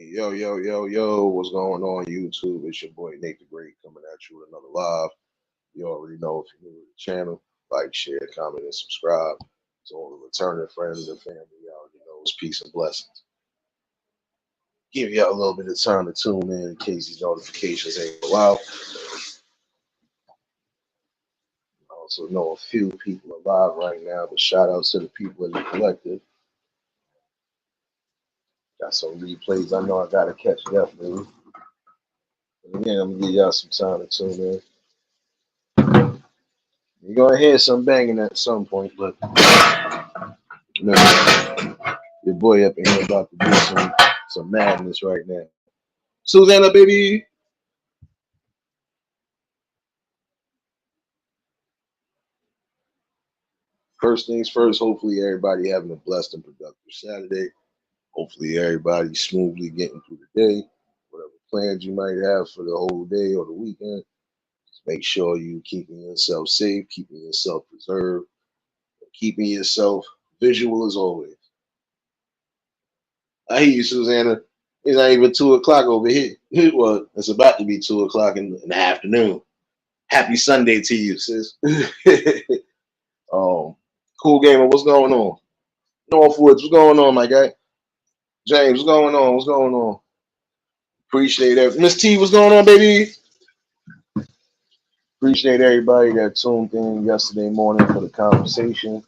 Yo, yo, yo, yo, what's going on YouTube? It's your boy Nate the Great coming at you with another live. You already know if you're new to the channel, like, share, comment, and subscribe. To all the returning friends and family, you already know it's peace and blessings. Give y'all a little bit of time to tune in case these notifications ain't go out. I also know a few people alive right now, but shout out to the people in the collective. Got some replays I know I gotta catch definitely. And again, I'm gonna give y'all some time to tune in. You're gonna hear some banging at some point, but you know, your boy up in here about to do some madness right now. Susanna, baby. First things first, hopefully everybody having a blessed and productive Saturday. Hopefully everybody smoothly getting through the day. Whatever plans you might have for the whole day or the weekend, just make sure you keeping yourself safe, keeping yourself preserved, keeping yourself visual as always. I hear you, Susanna. It's not even 2 o'clock over here. Well, it's about to be 2 o'clock in the afternoon. Happy Sunday to you, sis. Cool gamer, what's going on? Northwoods, what's going on, my guy? James, what's going on? What's going on? Appreciate it. Miss T, what's going on, baby? Appreciate everybody that tuned in yesterday morning for the conversation.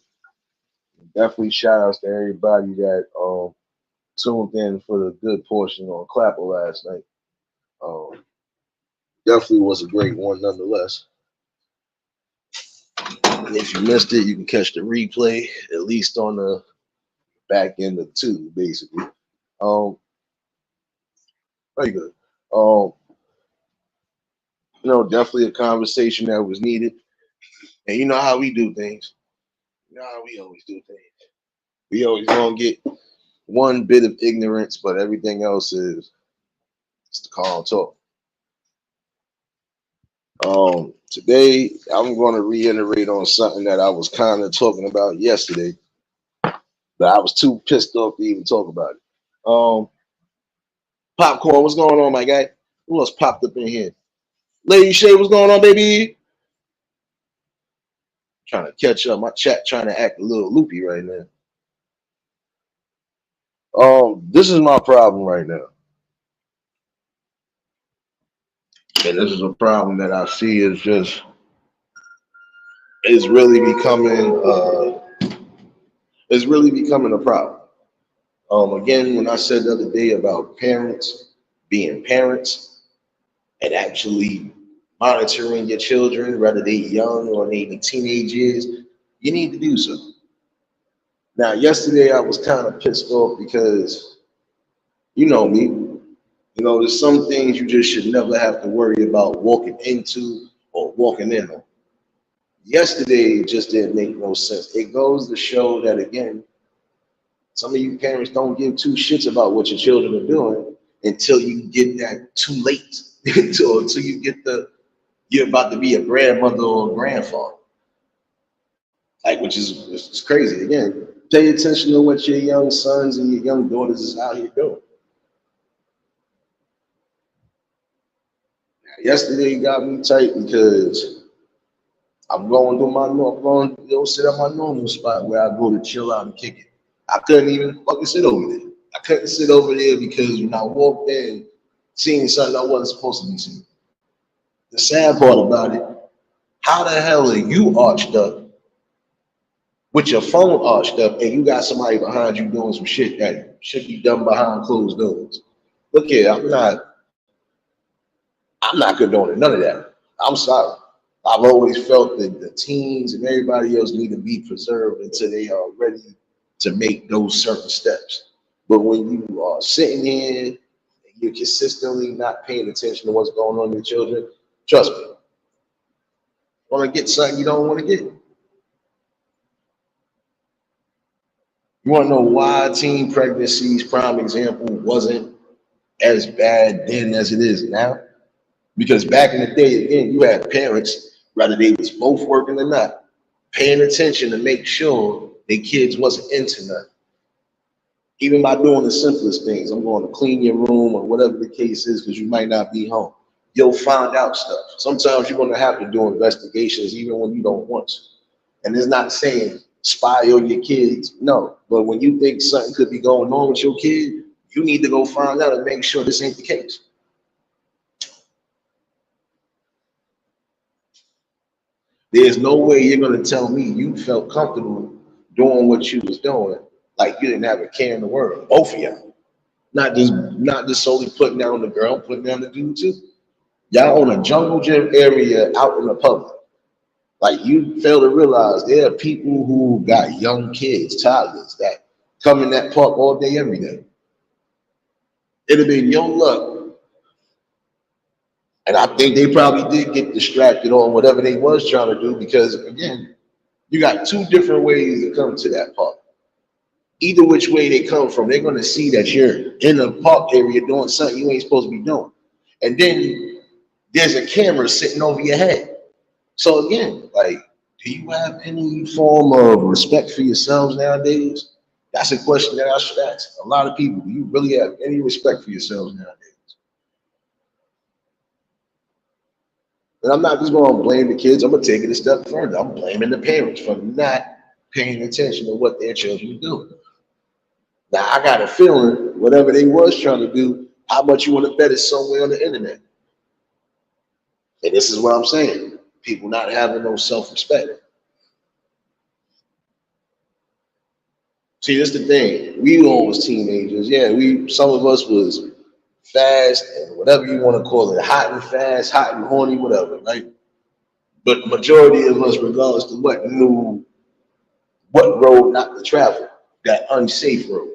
Definitely shout outs to everybody that tuned in for the good portion on Clapper last night. Definitely was a great one nonetheless. If you missed it, you can catch the replay, at least on the back end of two, basically. Very good. Definitely a conversation that was needed. And you know how we do things. You know how we always do things. We always gonna get one bit of ignorance, but everything else is the calm talk. Today I'm gonna reiterate on something that I was kind of talking about yesterday, but I was too pissed off to even talk about it. Popcorn, what's going on, my guy? Who else popped up in here? Lady Shay, what's going on, baby? Trying to catch up. My chat trying to act a little loopy right now. This is my problem right now. And this is a problem that I see is just it's really becoming a problem. Again, when I said the other day about parents being parents and actually monitoring your children, whether they young or they in teenage years, you need to do so. Now, yesterday I was kind of pissed off because you know me. There's some things you just should never have to worry about walking into or walking in on. Yesterday it just didn't make no sense. It goes to show that again, some of you parents don't give two shits about what your children are doing until you get that too late. until you get you're about to be a grandmother or a grandfather. Like, which is it's crazy. Again, pay attention to what your young sons and your young daughters is out here doing. Yesterday got me tight because I'm going to sit at my normal spot where I go to chill out and kick it. I couldn't even fucking sit over there. I couldn't sit over there because when I walked in, seeing something I wasn't supposed to be seeing. The sad part about it, how the hell are you arched up with your phone arched up and you got somebody behind you doing some shit that should be done behind closed doors? Look here, I'm not condoning none of that. I'm sorry. I've always felt that the teens and everybody else need to be preserved until they are ready to make those certain steps. But when you are sitting here and you're consistently not paying attention to what's going on with your children, trust me, want to get something you don't want to get. You want to know why teen pregnancies, prime example, wasn't as bad then as it is now? Because back in the day, again, you had parents, whether they was both working or not, paying attention to make sure their kids wasn't into nothing. Even by doing the simplest things, I'm going to clean your room or whatever the case is because you might not be home. You'll find out stuff. Sometimes you're going to have to do investigations even when you don't want to. And it's not saying spy on your kids, no. But when you think something could be going on with your kid, you need to go find out and make sure this ain't the case. There's no way you're going to tell me you felt comfortable doing what you was doing like you didn't have a care in the world. Both of y'all. Not just solely putting down the girl, putting down the dude too. Y'all own a jungle gym area out in the public. Like you fail to realize there are people who got young kids, toddlers that come in that park all day, every day. It'd have been your luck. And I think they probably did get distracted on whatever they was trying to do because again, you got two different ways to come to that park. Either which way they come from, they're gonna see that you're in a park area doing something you ain't supposed to be doing. And then there's a camera sitting over your head. So again, like, do you have any form of respect for yourselves nowadays? That's a question that I should ask a lot of people. Do you really have any respect for yourselves nowadays? And I'm not just going to blame the kids. I'm going to take it a step further. I'm blaming the parents for not paying attention to what their children are doing. Now, I got a feeling whatever they was trying to do, how much you want to bet is somewhere on the internet. And this is what I'm saying. People not having no self-respect. See, that's the thing. We all was teenagers. Yeah, some of us was fast and whatever you want to call it, hot and fast, hot and horny, whatever, right? But the majority of us, regardless to what, knew what road not to travel, that unsafe road.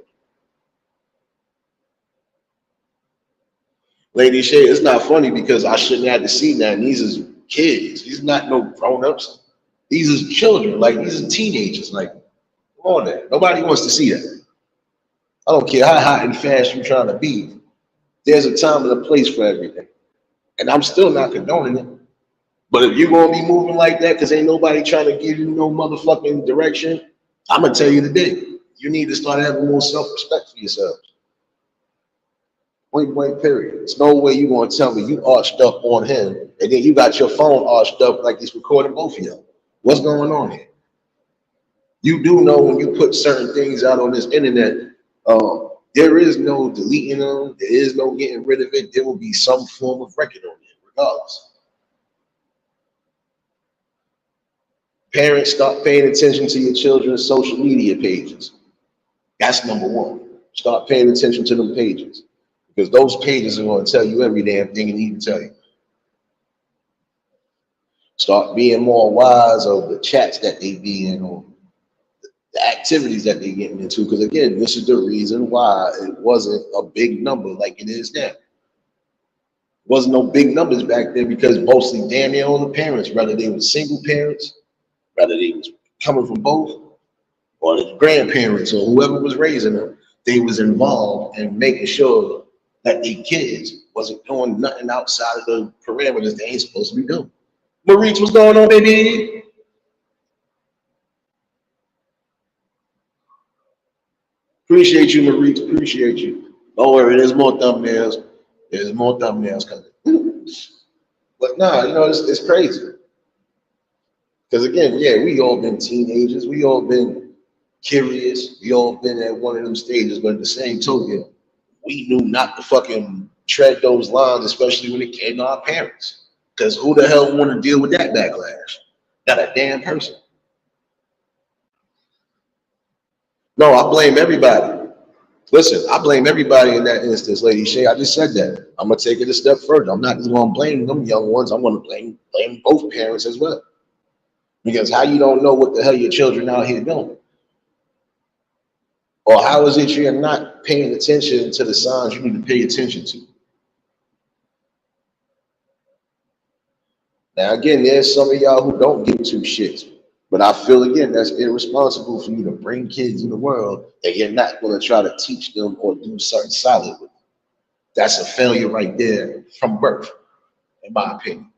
Lady Shay, it's not funny because I shouldn't have to see that. And these is kids. These are not no grown-ups. These is children. Like, these are teenagers. Like, come on there. Nobody wants to see that. I don't care how hot and fast you're trying to be. There's a time and a place for everything. And I'm still not condoning it. But if you're going to be moving like that because ain't nobody trying to give you no motherfucking direction, I'm going to tell you today, you need to start having more self-respect for yourselves. Point blank, period. There's no way you're going to tell me you arched up on him and then you got your phone arched up like it's recording both of y'all. What's going on here? You do know when you put certain things out on this internet, there is no deleting them. There is no getting rid of it. There will be some form of record on it, regardless. Parents, start paying attention to your children's social media pages. That's number one. Start paying attention to them pages. Because those pages are going to tell you every damn thing you need to tell you. Start being more wise of the chats that they be in or the activities that they're getting into. Because again, this is the reason why it wasn't a big number like it is now. Wasn't no big numbers back then because mostly damn near all the parents, whether they were single parents, whether they was coming from both, or the grandparents or whoever was raising them, they was involved in making sure that the kids wasn't doing nothing outside of the parameters they ain't supposed to be doing. Maurice, what's going on, baby? Appreciate you, Maurice. Appreciate you. Don't worry, there's more thumbnails. There's more thumbnails coming. But nah, it's crazy. Because again, yeah, we all been teenagers. We all been curious. We all been at one of them stages. But at the same token, we knew not to fucking tread those lines, especially when it came to our parents. Because who the hell want to deal with that backlash? Not a damn person. No, I blame everybody. Listen, I blame everybody in that instance, Lady Shay. I just said that. I'm going to take it a step further. I'm not just going to blame them young ones. I'm going to blame both parents as well. Because how you don't know what the hell your children out here doing? Or how is it you're not paying attention to the signs you need to pay attention to? Now, again, there's some of y'all who don't give two shits. But I feel, again, that's irresponsible for you to bring kids in the world and you're not going to try to teach them or do something solid with them. That's a failure right there from birth, in my opinion.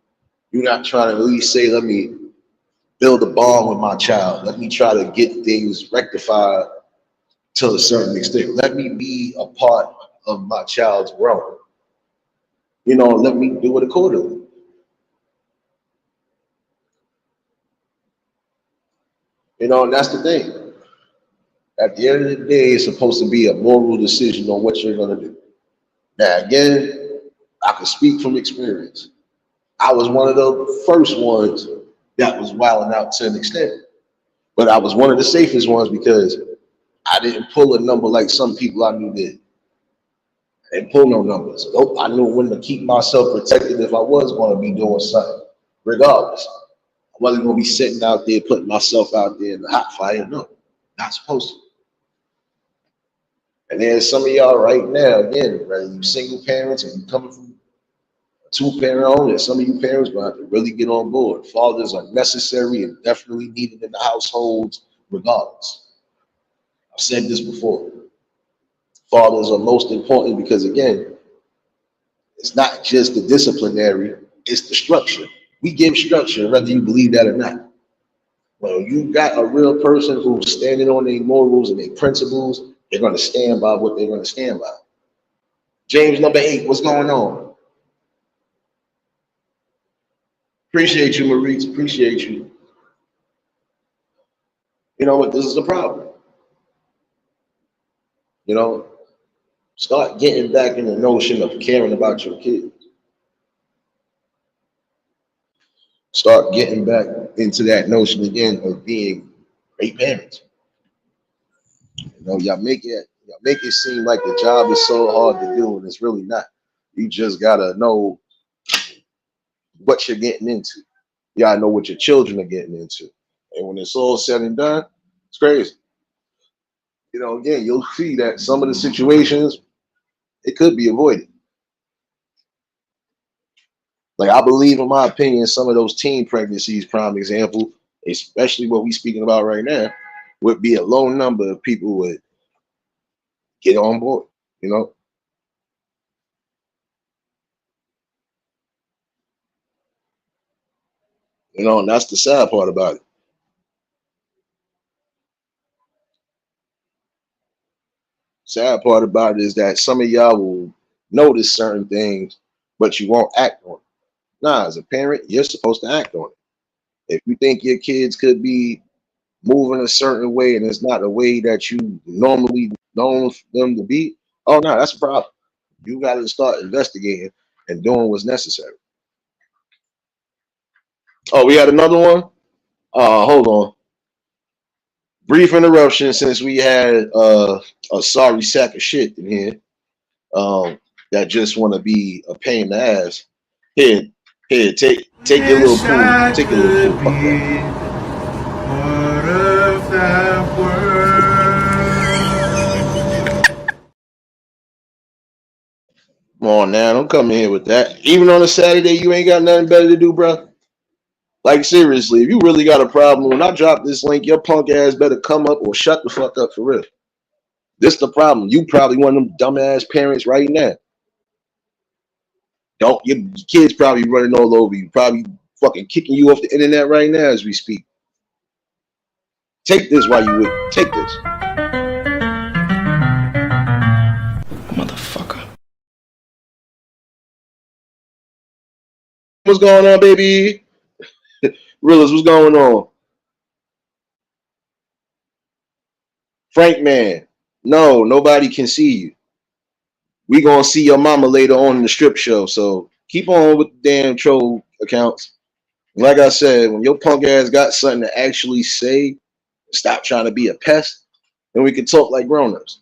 You're not trying to at least say, let me build a bond with my child. Let me try to get things rectified to a certain extent. Let me be a part of my child's growth. Let me do it accordingly. And that's the thing. At the end of the day, it's supposed to be a moral decision on what you're gonna do. Now, again, I can speak from experience. I was one of the first ones that was wilding out to an extent, but I was one of the safest ones because I didn't pull a number like some people I knew did. I didn't pull no numbers. Nope, I knew when to keep myself protected if I was going to be doing something, regardless. I wasn't going to be sitting out there putting myself out there in the hot fire. No, not supposed to. And then some of y'all right now, again, whether you single parents and you coming from a two-parent home, and some of you parents going to have to really get on board. Fathers are necessary and definitely needed in the households, regardless. I've said this before. Fathers are most important because, again, it's not just the disciplinary, it's the structure. We give structure, whether you believe that or not. When you got a real person who's standing on their morals and their principles, they're going to stand by what they're going to stand by. James number 8, what's going on? Appreciate you, Maurice. Appreciate you. You know what? This is a problem. Start getting back in the notion of caring about your kids. Start getting back into that notion again of being great parents. Y'all make it seem like the job is so hard to do, and it's really not. You just gotta know what you're getting into. You gotta know what your children are getting into. And when it's all said and done, it's crazy. Again, you'll see that some of the situations, it could be avoided. Like, I believe, in my opinion, some of those teen pregnancies, prime example, especially what we're speaking about right now, would be a low number of people would get on board, you know? And that's the sad part about it. Sad part about it is that some of y'all will notice certain things, but you won't act on it. Nah, as a parent, you're supposed to act on it. If you think your kids could be moving a certain way and it's not the way that you normally known them to be, oh no, that's a problem. You got to start investigating and doing what's necessary. Oh, we had another one. Hold on. Brief interruption since we had a sorry sack of shit in here. That just want to be a pain in the ass. Here, take your little cool, take your little cool. Fuck that. What if that were? Come on now, don't come in here with that. Even on a Saturday, you ain't got nothing better to do, bro. Like, seriously, if you really got a problem, when I drop this link, your punk ass better come up or shut the fuck up for real. This the problem. You probably one of them dumbass parents right now. Your kids probably running all over you, probably fucking kicking you off the internet right now as we speak. Take this while you would. Take this. Motherfucker. What's going on, baby? Realist, what's going on? Frank man, no, nobody can see you. We gonna see your mama later on in the strip show, so keep on with the damn troll accounts. Like I said, when your punk ass got something to actually say, stop trying to be a pest, and we can talk like grown-ups.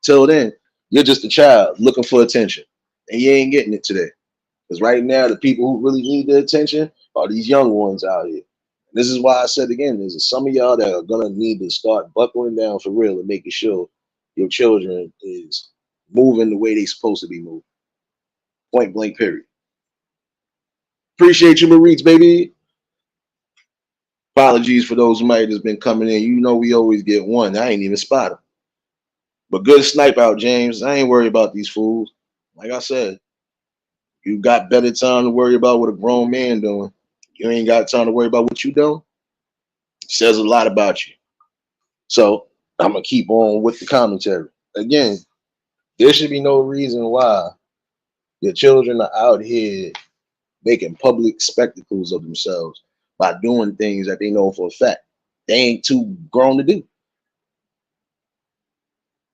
Till then, you're just a child looking for attention, and you ain't getting it today. Because right now, the people who really need the attention are these young ones out here. And this is why I said again, there's some of y'all that are gonna need to start buckling down for real and making sure your children is moving the way they supposed to be moving. Point blank, period. Appreciate you, Maurice, baby. Apologies for those who might have just been coming in. You know we always get one. I ain't even spot him. But good snipe out, James. I ain't worried about these fools. Like I said, you got better time to worry about what a grown man doing. You ain't got time to worry about what you doing. It says a lot about you. So I'm gonna keep on with the commentary. Again, there should be no reason why your children are out here making public spectacles of themselves by doing things that they know for a fact they ain't too grown to do.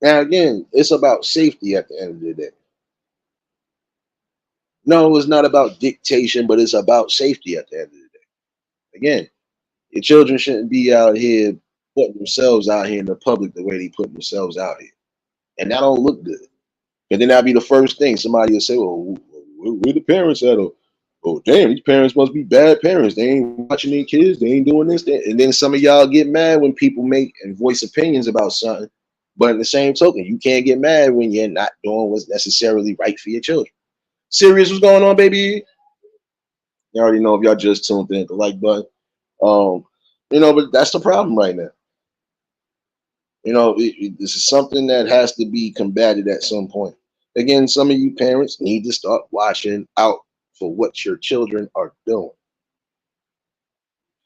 Now, again, it's about safety at the end of the day. No, it's not about dictation, but it's about safety at the end of the day. Again, your children shouldn't be out here putting themselves out here in the public the way they put themselves out here. And that don't look good. And then that'll be the first thing somebody will say, well, where the parents at? Oh, damn, these parents must be bad parents. They ain't watching their kids. They ain't doing this. That. And then some of y'all get mad when people make and voice opinions about something. But in the same token, you can't get mad when you're not doing what's necessarily right for your children. Serious, what's going on, baby? You already know if y'all just tuned in, the like button. Um, but that's the problem right now. This is something that has to be combated at some point. Again, some of you parents need to start watching out for what your children are doing.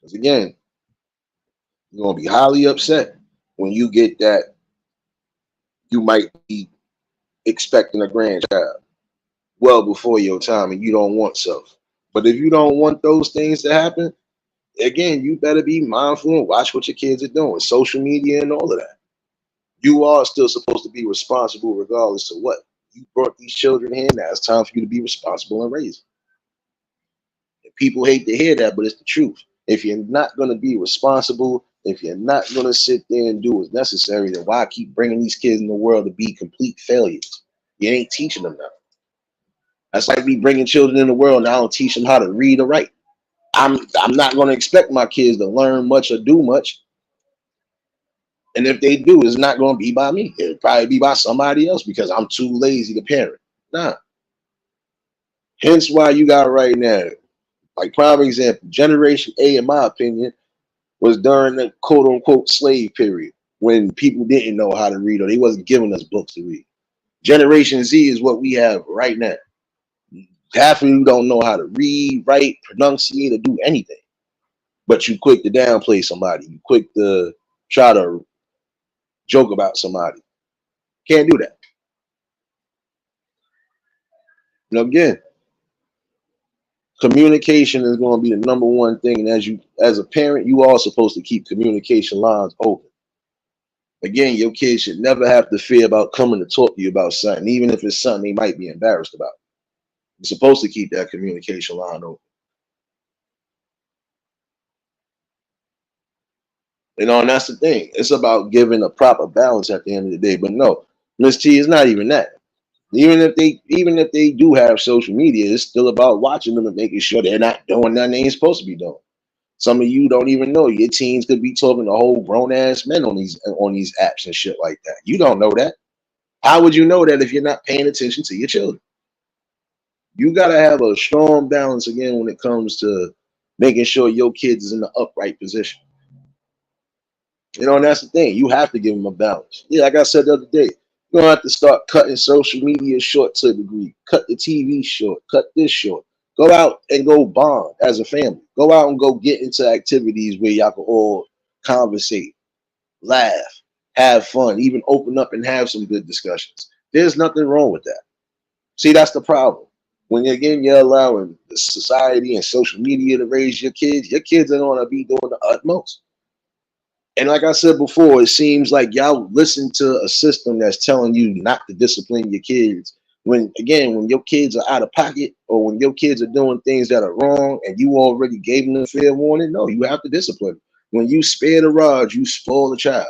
Because again, you're going to be highly upset when you get that you might be expecting a grandchild well before your time and you don't want so. But if you don't want those things to happen, again, you better be mindful and watch what your kids are doing, social media and all of that. You are still supposed to be responsible regardless of what. You brought these children here, now it's time for you to be responsible and raise them. And people hate to hear that, but it's the truth. If you're not going to be responsible, if you're not going to sit there and do what's necessary, then why keep bringing these kids in the world to be complete failures? You ain't teaching them nothing. That's like me bringing children in the world and I don't teach them how to read or write. I'm not going to expect my kids to learn much or do much. And if they do, it's not going to be by me. It'll probably be by somebody else because I'm too lazy to parent. Nah. Hence why you got right now, like prime example, Generation A, in my opinion, was during the quote unquote slave period when people didn't know how to read or they wasn't giving us books to read. Generation Z is what we have right now. Half of you don't know how to read, write, pronunciate, or do anything. But you quick to downplay somebody. You quick to try to joke about somebody. Can't do that. Again, communication is going to be the number one thing. And as a parent, you are supposed to keep communication lines open. Again, your kids should never have to fear about coming to talk to you about something, even if it's something they might be embarrassed about. You're supposed to keep that communication line open. And that's the thing. It's about giving a proper balance at the end of the day. But no, Miss T, it's not even that. Even if they do have social media, it's still about watching them and making sure they're not doing nothing they ain't supposed to be doing. Some of you don't even know your teens could be talking to whole grown ass men on these apps and shit like that. You don't know that. How would you know that if you're not paying attention to your children? You gotta have a strong balance again when it comes to making sure your kids is in the upright position. And that's the thing. You have to give them a balance. Yeah, like I said the other day, you don't have to start cutting social media short to a degree. Cut the TV short. Cut this short. Go out and go bond as a family. Go out and go get into activities where y'all can all conversate, laugh, have fun, even open up and have some good discussions. There's nothing wrong with that. See, that's the problem. When again you're allowing the society and social media to raise your kids are going to be doing the utmost. And like I said before, it seems like y'all listen to a system that's telling you not to discipline your kids. When your kids are out of pocket or when your kids are doing things that are wrong and you already gave them a fair warning, no, you have to discipline. When you spare the rod, you spoil the child.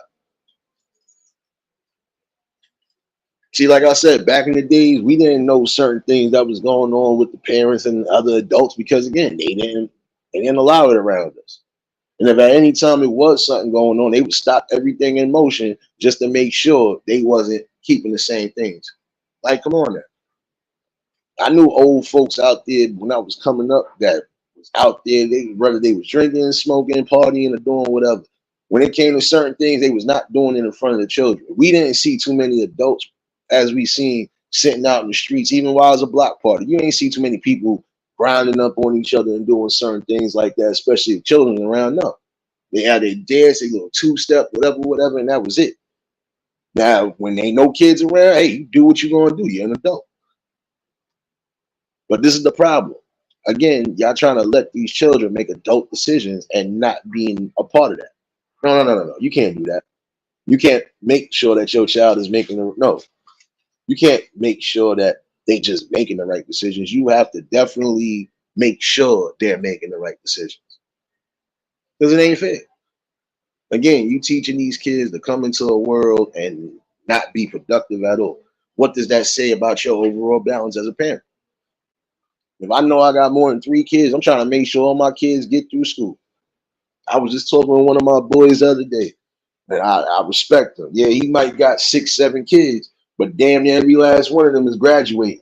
See, like I said, back in the days, we didn't know certain things that was going on with the parents and other adults because again, they didn't allow it around us. And if at any time it was something going on, they would stop everything in motion just to make sure they wasn't keeping the same things. Like, come on now. I knew old folks out there when I was coming up that was out there, whether they was drinking, smoking, partying, or doing whatever. When it came to certain things, they was not doing it in front of the children. We didn't see too many adults as we seen sitting out in the streets, even while it was a block party. You ain't see too many people grinding up on each other and doing certain things like that, especially if children around. No. They had their dance, they little two-step, whatever, and that was it. Now, when ain't no kids around, hey, you do what you're gonna do. You're an adult. But this is the problem. Again, y'all trying to let these children make adult decisions and not being a part of that. No, no, no, no, no. You can't do that. You can't make sure that your child is making the no. You can't make sure that they just making the right decisions. You have to definitely make sure they're making the right decisions. Because it ain't fair. Again, you teaching these kids to come into a world and not be productive at all. What does that say about your overall balance as a parent? If I know I got more than 3 kids, I'm trying to make sure all my kids get through school. I was just talking with one of my boys the other day, and I respect him. Yeah, he might got 6, 7 kids, but damn near every last one of them is graduating.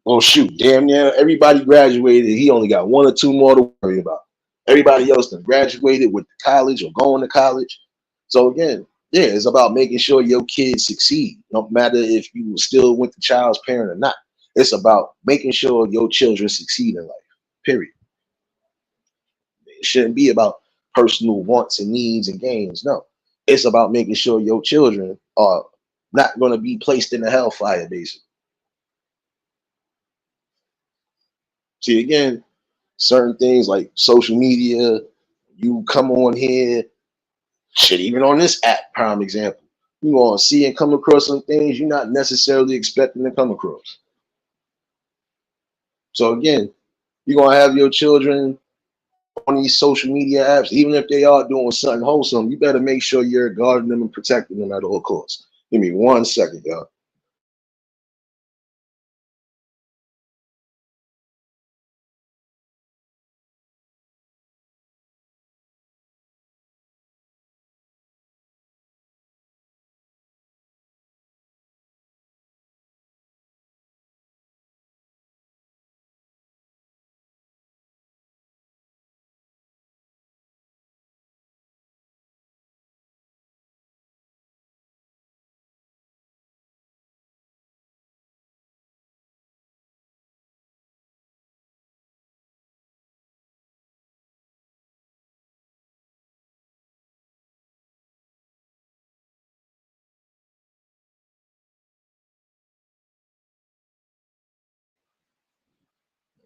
Well, shoot, damn near everybody graduated. He only got 1 or 2 more to worry about. Everybody else done graduated with college or going to college. So again, yeah, it's about making sure your kids succeed, no matter if you still with the child's parent or not. It's about making sure your children succeed in life. Period. It shouldn't be about personal wants and needs and gains. No, it's about making sure your children are not going to be placed in the hellfire, basically. See, again, certain things like social media, you come on here, shit, even on this app, prime example, you gonna see and come across some things you're not necessarily expecting to come across. So again, you're gonna have your children on these social media apps, even if they are doing something wholesome, you better make sure you're guarding them and protecting them at all costs. Give me 1 second, y'all.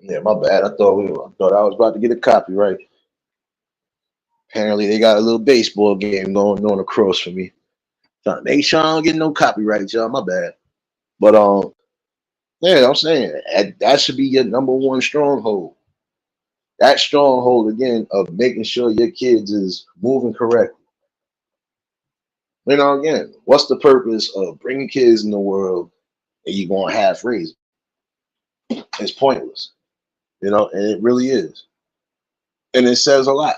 Yeah, my bad. I thought I was about to get a copyright. Apparently, they got a little baseball game going on across from me. Make sure I don't get no copyright, y'all. My bad. But yeah, I'm saying that should be your number 1 stronghold. That stronghold again of making sure your kids is moving correctly. Again, what's the purpose of bringing kids in the world and you going to half raise them? It's pointless, and it really is. And it says a lot.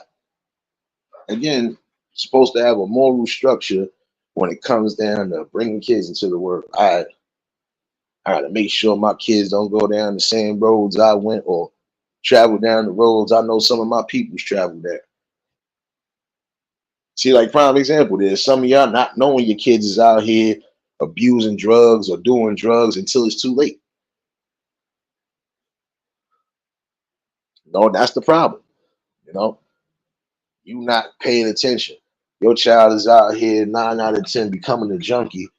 Again, supposed to have a moral structure when it comes down to bringing kids into the world. I got to make sure my kids don't go down the same roads I went or travel down the roads I know some of my people's traveled there. See, like prime example, there's some of y'all not knowing your kids is out here abusing drugs or doing drugs until it's too late. No, that's the problem. You know, you not paying attention. Your child is out here 9 out of 10 becoming a junkie,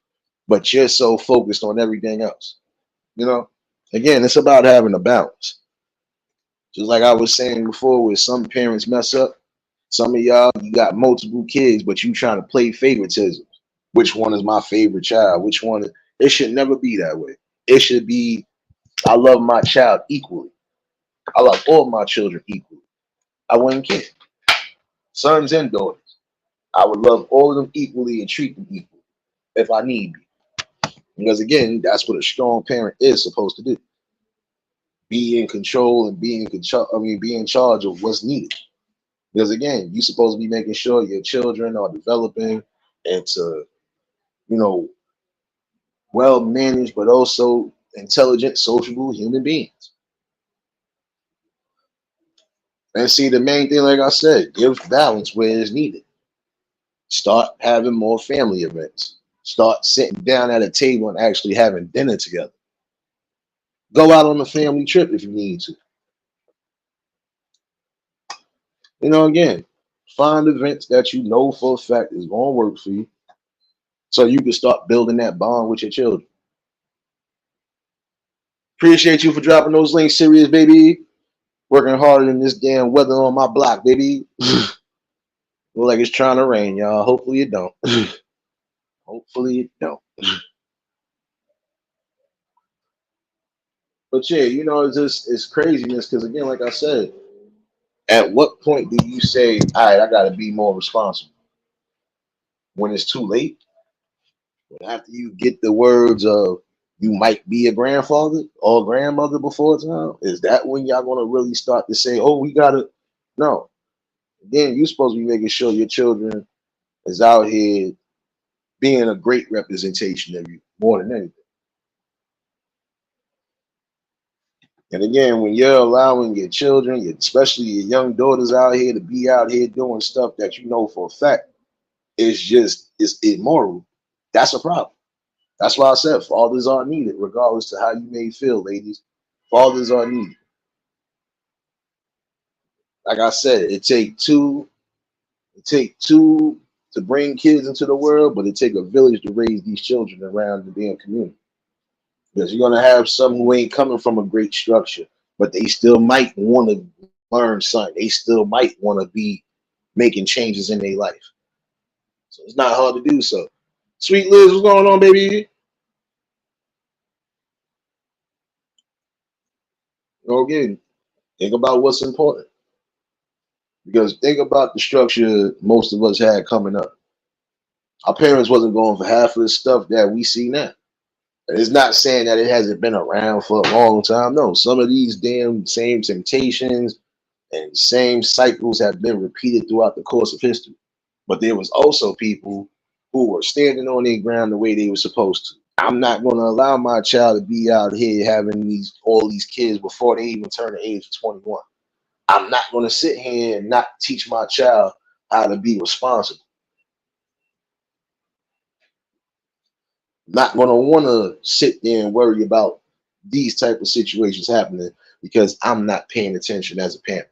but you're so focused on everything else. You know, again, it's about having a balance. Just like I was saying before, where some parents mess up, some of y'all, you got multiple kids, but you trying to play favoritism. Which one is my favorite child? Which one? It should never be that way. It should be, I love my child equally. I love all my children equally. I wouldn't care. Sons and daughters. I would love all of them equally and treat them equally if I need be. Because again, that's what a strong parent is supposed to do. Be in control and be in control. I mean, be in charge of what's needed. Because again, you're supposed to be making sure your children are developing into, you know, well managed, but also intelligent, sociable human beings. And see, the main thing, like I said, give balance where it's needed. Start having more family events. Start sitting down at a table and actually having dinner together. Go out on a family trip if you need to. Again, find events that you know for a fact is going to work for you. so you can start building that bond with your children. Appreciate you for dropping those links, serious baby. Working harder than this damn weather on my block, baby. Look like it's trying to rain, y'all. Hopefully it don't. Hopefully it don't. But yeah, it's just it's craziness because again, like I said, at what point do you say, all right, I gotta be more responsible? When it's too late? When after you get the words of you might be a grandfather or grandmother before time? Is that when y'all gonna really start to say, oh, we gotta no. Again, you're supposed to be making sure your children is out here being a great representation of you more than anything. And again, when you're allowing your children, especially your young daughters out here to be out here doing stuff that you know for a fact it's immoral, that's a problem. That's why I said fathers are needed, regardless to how you may feel, ladies. Fathers are needed. Like I said, it take two to bring kids into the world, but it take a village to raise these children around the damn community. Because you're gonna have some who ain't coming from a great structure, but they still might want to learn something. They still might want to be making changes in their life. So it's not hard to do so. Sweet Liz, what's going on, baby? Again, think about what's important. Because think about the structure most of us had coming up. Our parents wasn't going for half of the stuff that we see now. And it's not saying that it hasn't been around for a long time. No, some of these damn same temptations and same cycles have been repeated throughout the course of history. But there was also people who were standing on their ground the way they were supposed to. I'm not going to allow my child to be out here having all these kids before they even turn the age of 21. I'm not going to sit here and not teach my child how to be responsible. Not going to want to sit there and worry about these type of situations happening because I'm not paying attention as a parent.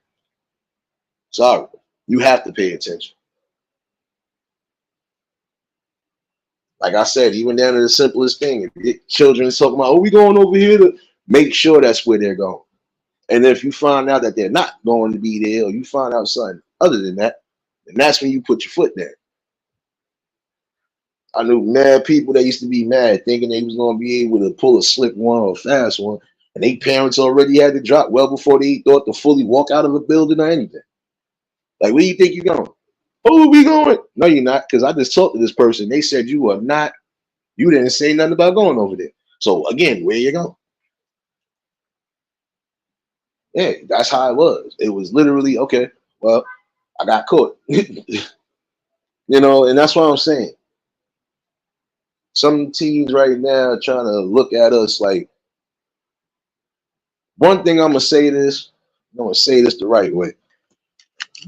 Sorry, you have to pay attention. Like I said, even down to the simplest thing, if your children is talking about, oh, we going over here to make sure that's where they're going. And if you find out that they're not going to be there, or you find out something other than that, then that's when you put your foot down. I knew mad people that used to be mad, thinking they was going to be able to pull a slick one or a fast one, and they parents already had to drop well before they thought to fully walk out of a building or anything. Like, where you think you're going? Oh, we going? No, you're not, because I just talked to this person. They said you are not. You didn't say nothing about going over there. So again, where you going? Yeah, that's how it was. It was literally okay. Well, I got caught, and that's what I'm saying. Some teens right now are trying to look at us like. One thing I'm gonna say this the right way.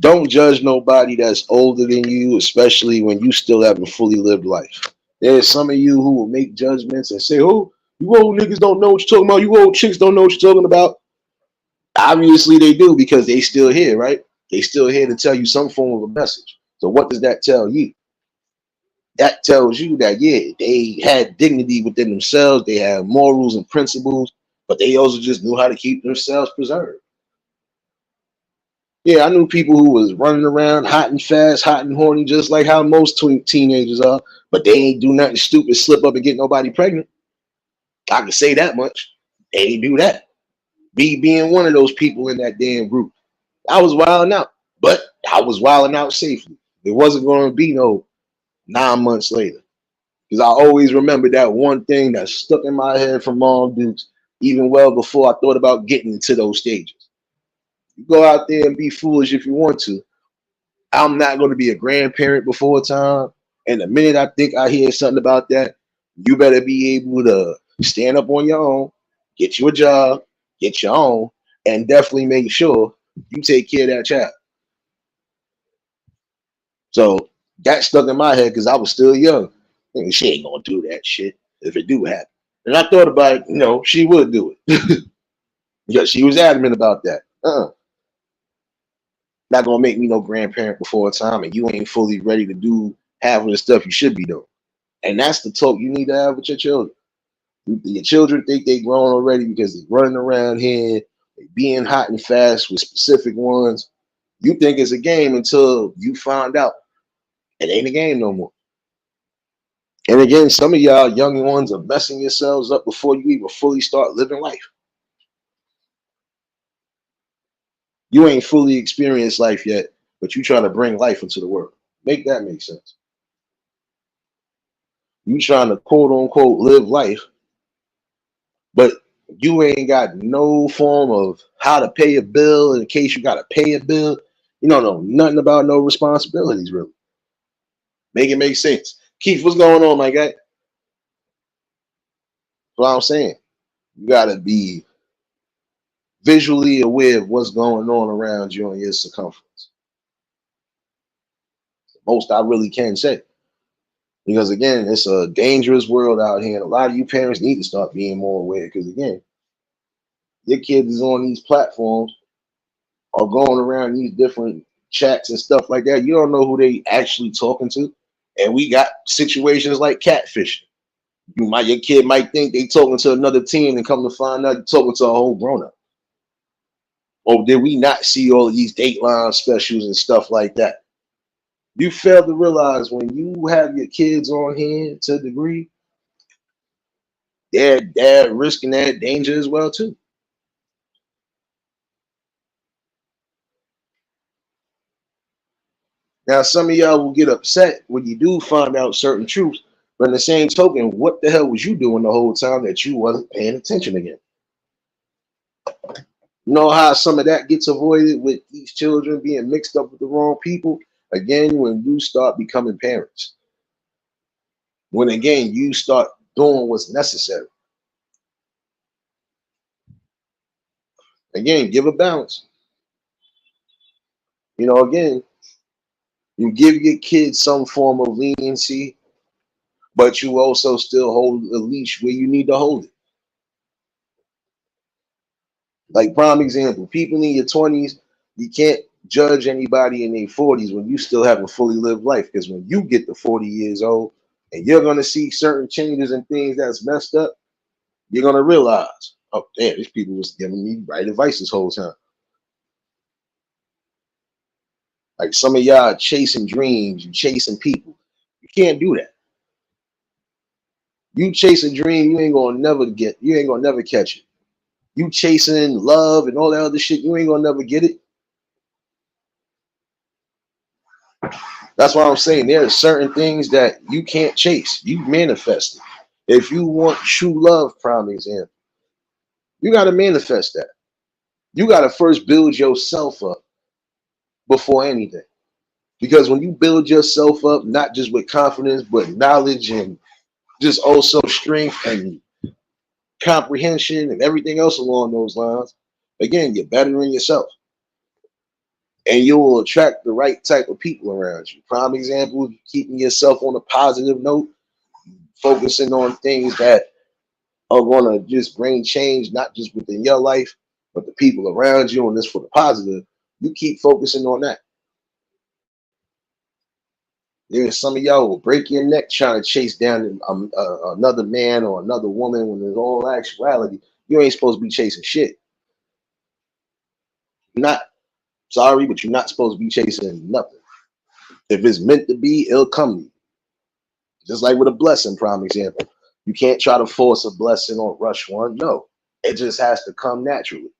Don't judge nobody that's older than you, especially when you still haven't fully lived life. There's some of you who will make judgments and say, "Oh, you old niggas don't know what you're talking about. You old chicks don't know what you're talking about." Obviously, they do because they still here, right? They still here to tell you some form of a message. So what does that tell you? That tells you that yeah, they had dignity within themselves. They had morals and principles, but they also just knew how to keep themselves preserved. Yeah, I knew people who was running around hot and fast, hot and horny, just like how most teenagers are. But they ain't do nothing stupid, slip up and get nobody pregnant. I can say that much. They ain't do that. Me being one of those people in that damn group, I was wilding out, but I was wilding out safely. There wasn't going to be no 9 months later. Because I always remember that one thing that stuck in my head from Mom Dukes, even well before I thought about getting into those stages. You go out there and be foolish if you want to. I'm not going to be a grandparent before time. And the minute I think I hear something about that, you better be able to stand up on your own, get you a job, get your own, and definitely make sure you take care of that child. So that stuck in my head because I was still young. And she ain't gonna do that shit if it do happen. And I thought about it, she would do it. Because she was adamant about that. Not gonna make me no grandparent before time, and you ain't fully ready to do half of the stuff you should be doing. And that's the talk you need to have with your children. Your children think they grown already because they're running around here, they being hot and fast with specific ones. You think it's a game until you find out it ain't a game no more. And again, some of y'all young ones are messing yourselves up before you even fully start living life. You ain't fully experienced life yet, but you trying to bring life into the world. Make that make sense. You trying to quote unquote live life, but you ain't got no form of how to pay a bill in case you got to pay a bill. You don't know nothing about no responsibilities, really. Make it make sense. Keith, what's going on, my guy? What I'm saying, you got to be visually aware of what's going on around you on your circumference. Most I really can say. Because again, it's a dangerous world out here. And a lot of you parents need to start being more aware. Because again, your kids is on these platforms or going around these different chats and stuff like that. You don't know who they actually talking to. And we got situations like catfishing. Your kid might think they talking to another team and come to find out you're talking to a whole grown up. Or did we not see all of these Dateline specials and stuff like that? You fail to realize when you have your kids on hand to a degree, they're risking that danger as well too. Now, some of y'all will get upset when you do find out certain truths, but in the same token, what the hell was you doing the whole time that you wasn't paying attention again? You know how some of that gets avoided with these children being mixed up with the wrong people? Again, when you start becoming parents. When again, you start doing what's necessary. Again, give a balance. Again, you give your kids some form of leniency, but you also still hold the leash where you need to hold it. Like prime example, people in your 20s, you can't judge anybody in their 40s when you still haven't fully lived life. Because when you get to 40 years old and you're gonna see certain changes and things that's messed up, you're gonna realize, oh damn, these people was giving me right advice this whole time. Like some of y'all chasing dreams, you chasing people. You can't do that. You chase a dream, you ain't gonna never catch it. You chasing love and all that other shit, you ain't gonna never get it. That's why I'm saying there are certain things that you can't chase. You manifest it. If you want true love, prime example, you got to manifest that. You got to first build yourself up before anything. Because when you build yourself up, not just with confidence, but knowledge and just also strength and comprehension and everything else along those lines, again, you're bettering yourself. And you will attract the right type of people around you. Prime example, keeping yourself on a positive note, focusing on things that are going to just bring change, not just within your life, but the people around you, and this for the positive. You keep focusing on that. There's some of y'all will break your neck trying to chase down another man or another woman when in all actuality, you ain't supposed to be chasing shit. You're not sorry, but you're not supposed to be chasing nothing. If it's meant to be, it'll come to you. Just like with a blessing, prime example. You can't try to force a blessing or rush one. No, it just has to come naturally.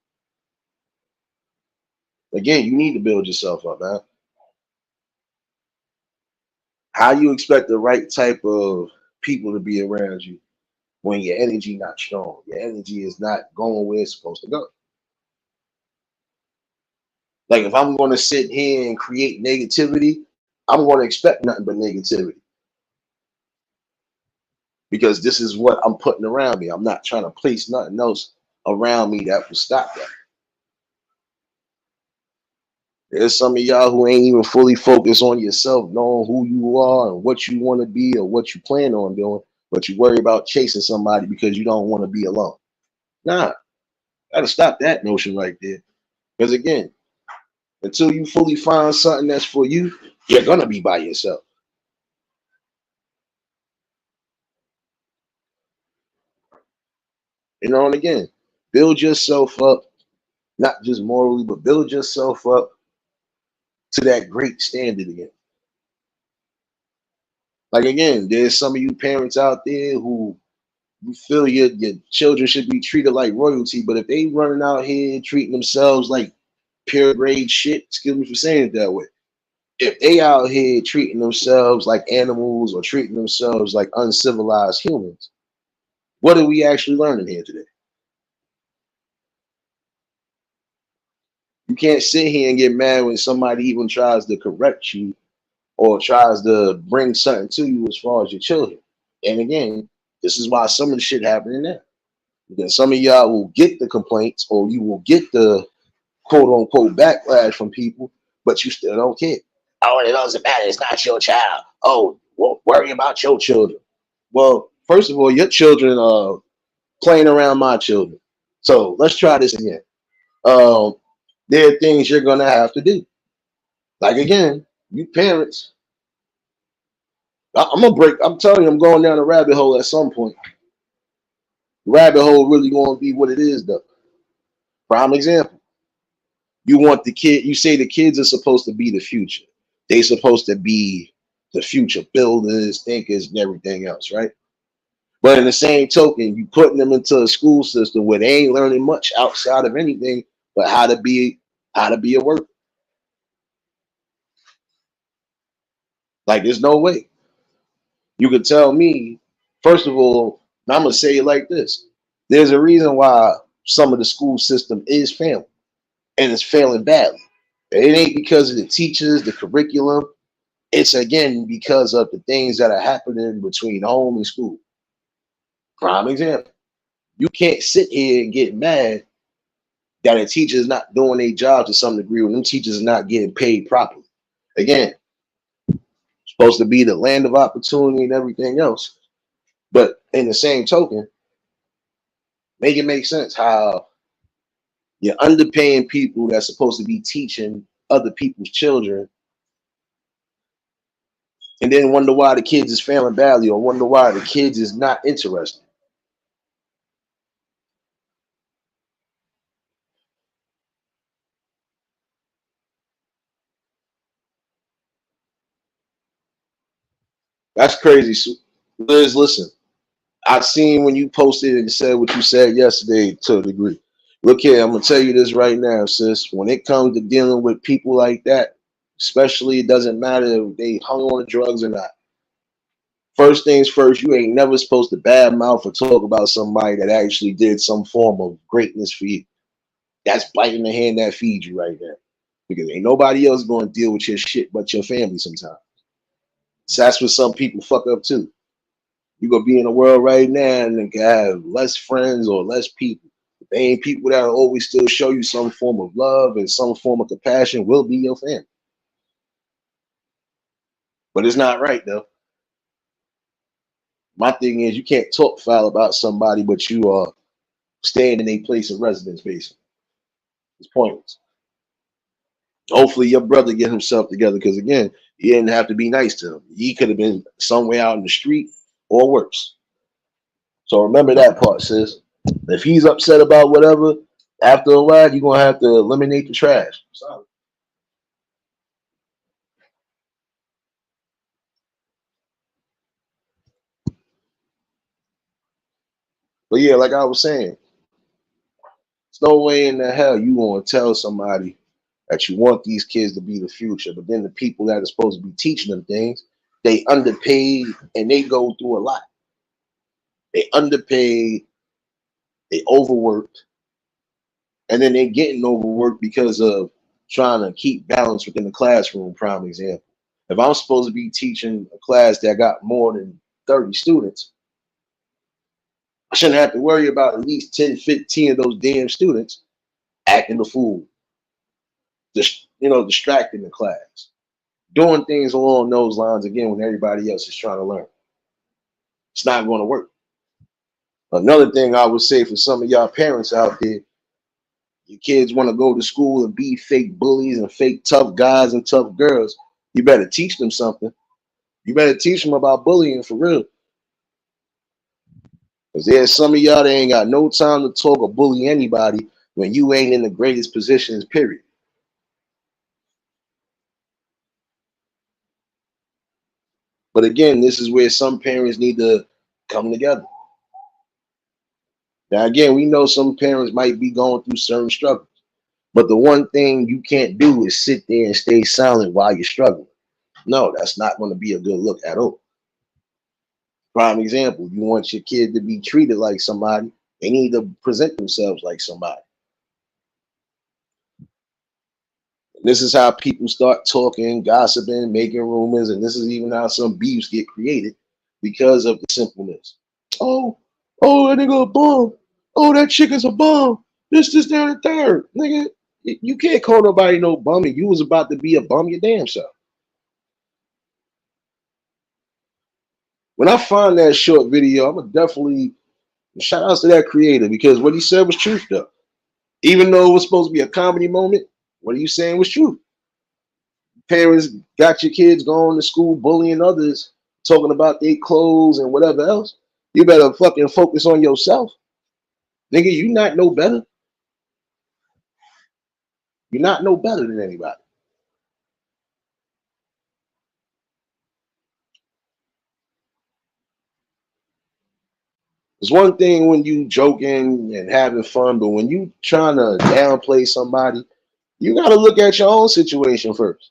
Again, you need to build yourself up, man. How you expect the right type of people to be around you when your energy not strong? Your energy is not going where it's supposed to go. Like if I'm going to sit here and create negativity, I'm going to expect nothing but negativity because this is what I'm putting around me. I'm not trying to place nothing else around me that will stop that. There's some of y'all who ain't even fully focused on yourself, knowing who you are and what you want to be or what you plan on doing, but you worry about chasing somebody because you don't want to be alone. Nah, gotta stop that notion right there. Because again, until you fully find something that's for you, you're gonna be by yourself. You know, and again, build yourself up, not just morally, but build yourself up to that great standard again. Like again, there's some of you parents out there who you feel your children should be treated like royalty, but if they running out here treating themselves like pure grade shit, excuse me for saying it that way. If they out here treating themselves like animals or treating themselves like uncivilized humans, what are we actually learning here today? You can't sit here and get mad when somebody even tries to correct you or tries to bring something to you as far as your children. And again, this is why some of the shit happening now. Because some of y'all will get the complaints or you will get the quote unquote backlash from people, but you still don't care. Oh, it doesn't matter. It's not your child. Oh, well, worry about your children. Well, first of all, your children are playing around my children. So let's try this again. Um, there are things you're gonna have to do. Like again, you parents, I'm gonna break. I'm telling you, I'm going down a rabbit hole at some point. The rabbit hole really gonna be what it is, though. Prime example. You want the kid. You say the kids are supposed to be the future. They supposed to be the future builders, thinkers, and everything else, right? But in the same token, you putting them into a school system where they ain't learning much outside of anything but how to be a worker. Like there's no way you could tell me. First of all, I'm gonna say it like this: there's a reason why some of the school system is failing, and it's failing badly. It ain't because of the teachers, the curriculum. It's again because of the things that are happening between home and school. Prime example. You can't sit here and get mad that a teacher is not doing their job to some degree when them teachers are not getting paid properly. Again, supposed to be the land of opportunity and everything else. But in the same token, make it make sense how you're underpaying people that's supposed to be teaching other people's children and then wonder why the kids is failing badly or wonder why the kids is not interested. That's crazy. Liz, listen, I seen when you posted and said what you said yesterday to a degree. Look here, I'm gonna tell you this right now, sis. When it comes to dealing with people like that, especially it doesn't matter if they hung on to drugs or not. First things first, you ain't never supposed to badmouth or talk about somebody that actually did some form of greatness for you. That's biting the hand that feeds you right there. Because ain't nobody else going to deal with your shit but your family sometimes. So that's what some people fuck up too. You gonna be in a world right now and they can have less friends or less people. If they ain't people that will always still show you some form of love and some form of compassion will be your family. But it's not right though. My thing is you can't talk foul about somebody, but you are staying in a place of residence basically. It's pointless. Hopefully your brother get himself together because again, he didn't have to be nice to him. He could have been somewhere out in the street or worse. So remember that part, sis. If he's upset about whatever, after a while, you're gonna have to eliminate the trash. Sorry. But yeah, like I was saying, there's no way in the hell you gonna tell somebody that you want these kids to be the future, but then the people that are supposed to be teaching them things, they underpaid and they go through a lot. They underpaid, they overworked, and then they're getting overworked because of trying to keep balance within the classroom. Prime example. If I'm supposed to be teaching a class that got more than 30 students, I shouldn't have to worry about at least 10, 15 of those damn students acting a fool, just distracting the class, doing things along those lines again when everybody else is trying to learn. It's not going to work. Another thing I would say for some of y'all parents out there, your kids want to go to school and be fake bullies and fake tough guys and tough girls. You better teach them something. You better teach them about bullying for real. Because there's some of y'all that ain't got no time to talk or bully anybody when you ain't in the greatest positions, period. But again, this is where some parents need to come together. Now, again, we know some parents might be going through certain struggles, but the one thing you can't do is sit there and stay silent while you're struggling. No, that's not going to be a good look at all. Prime example, you want your kid to be treated like somebody, they need to present themselves like somebody. This is how people start talking, gossiping, making rumors, and this is even how some beefs get created because of the simpleness. Oh, oh, that nigga a bum. Oh, that chick is a bum. This, down, and third. Nigga, you can't call nobody no bum, and you was about to be a bum your damn self. When I find that short video, I'm gonna definitely shout out to that creator because what he said was truth, though. Even though it was supposed to be a comedy moment, what are you saying was true. Parents got your kids going to school bullying others, talking about their clothes and whatever else. You better fucking focus on yourself. Nigga, you not no better. You're not no better than anybody. It's one thing when you joking and having fun, but when you trying to downplay somebody, you gotta look at your own situation first.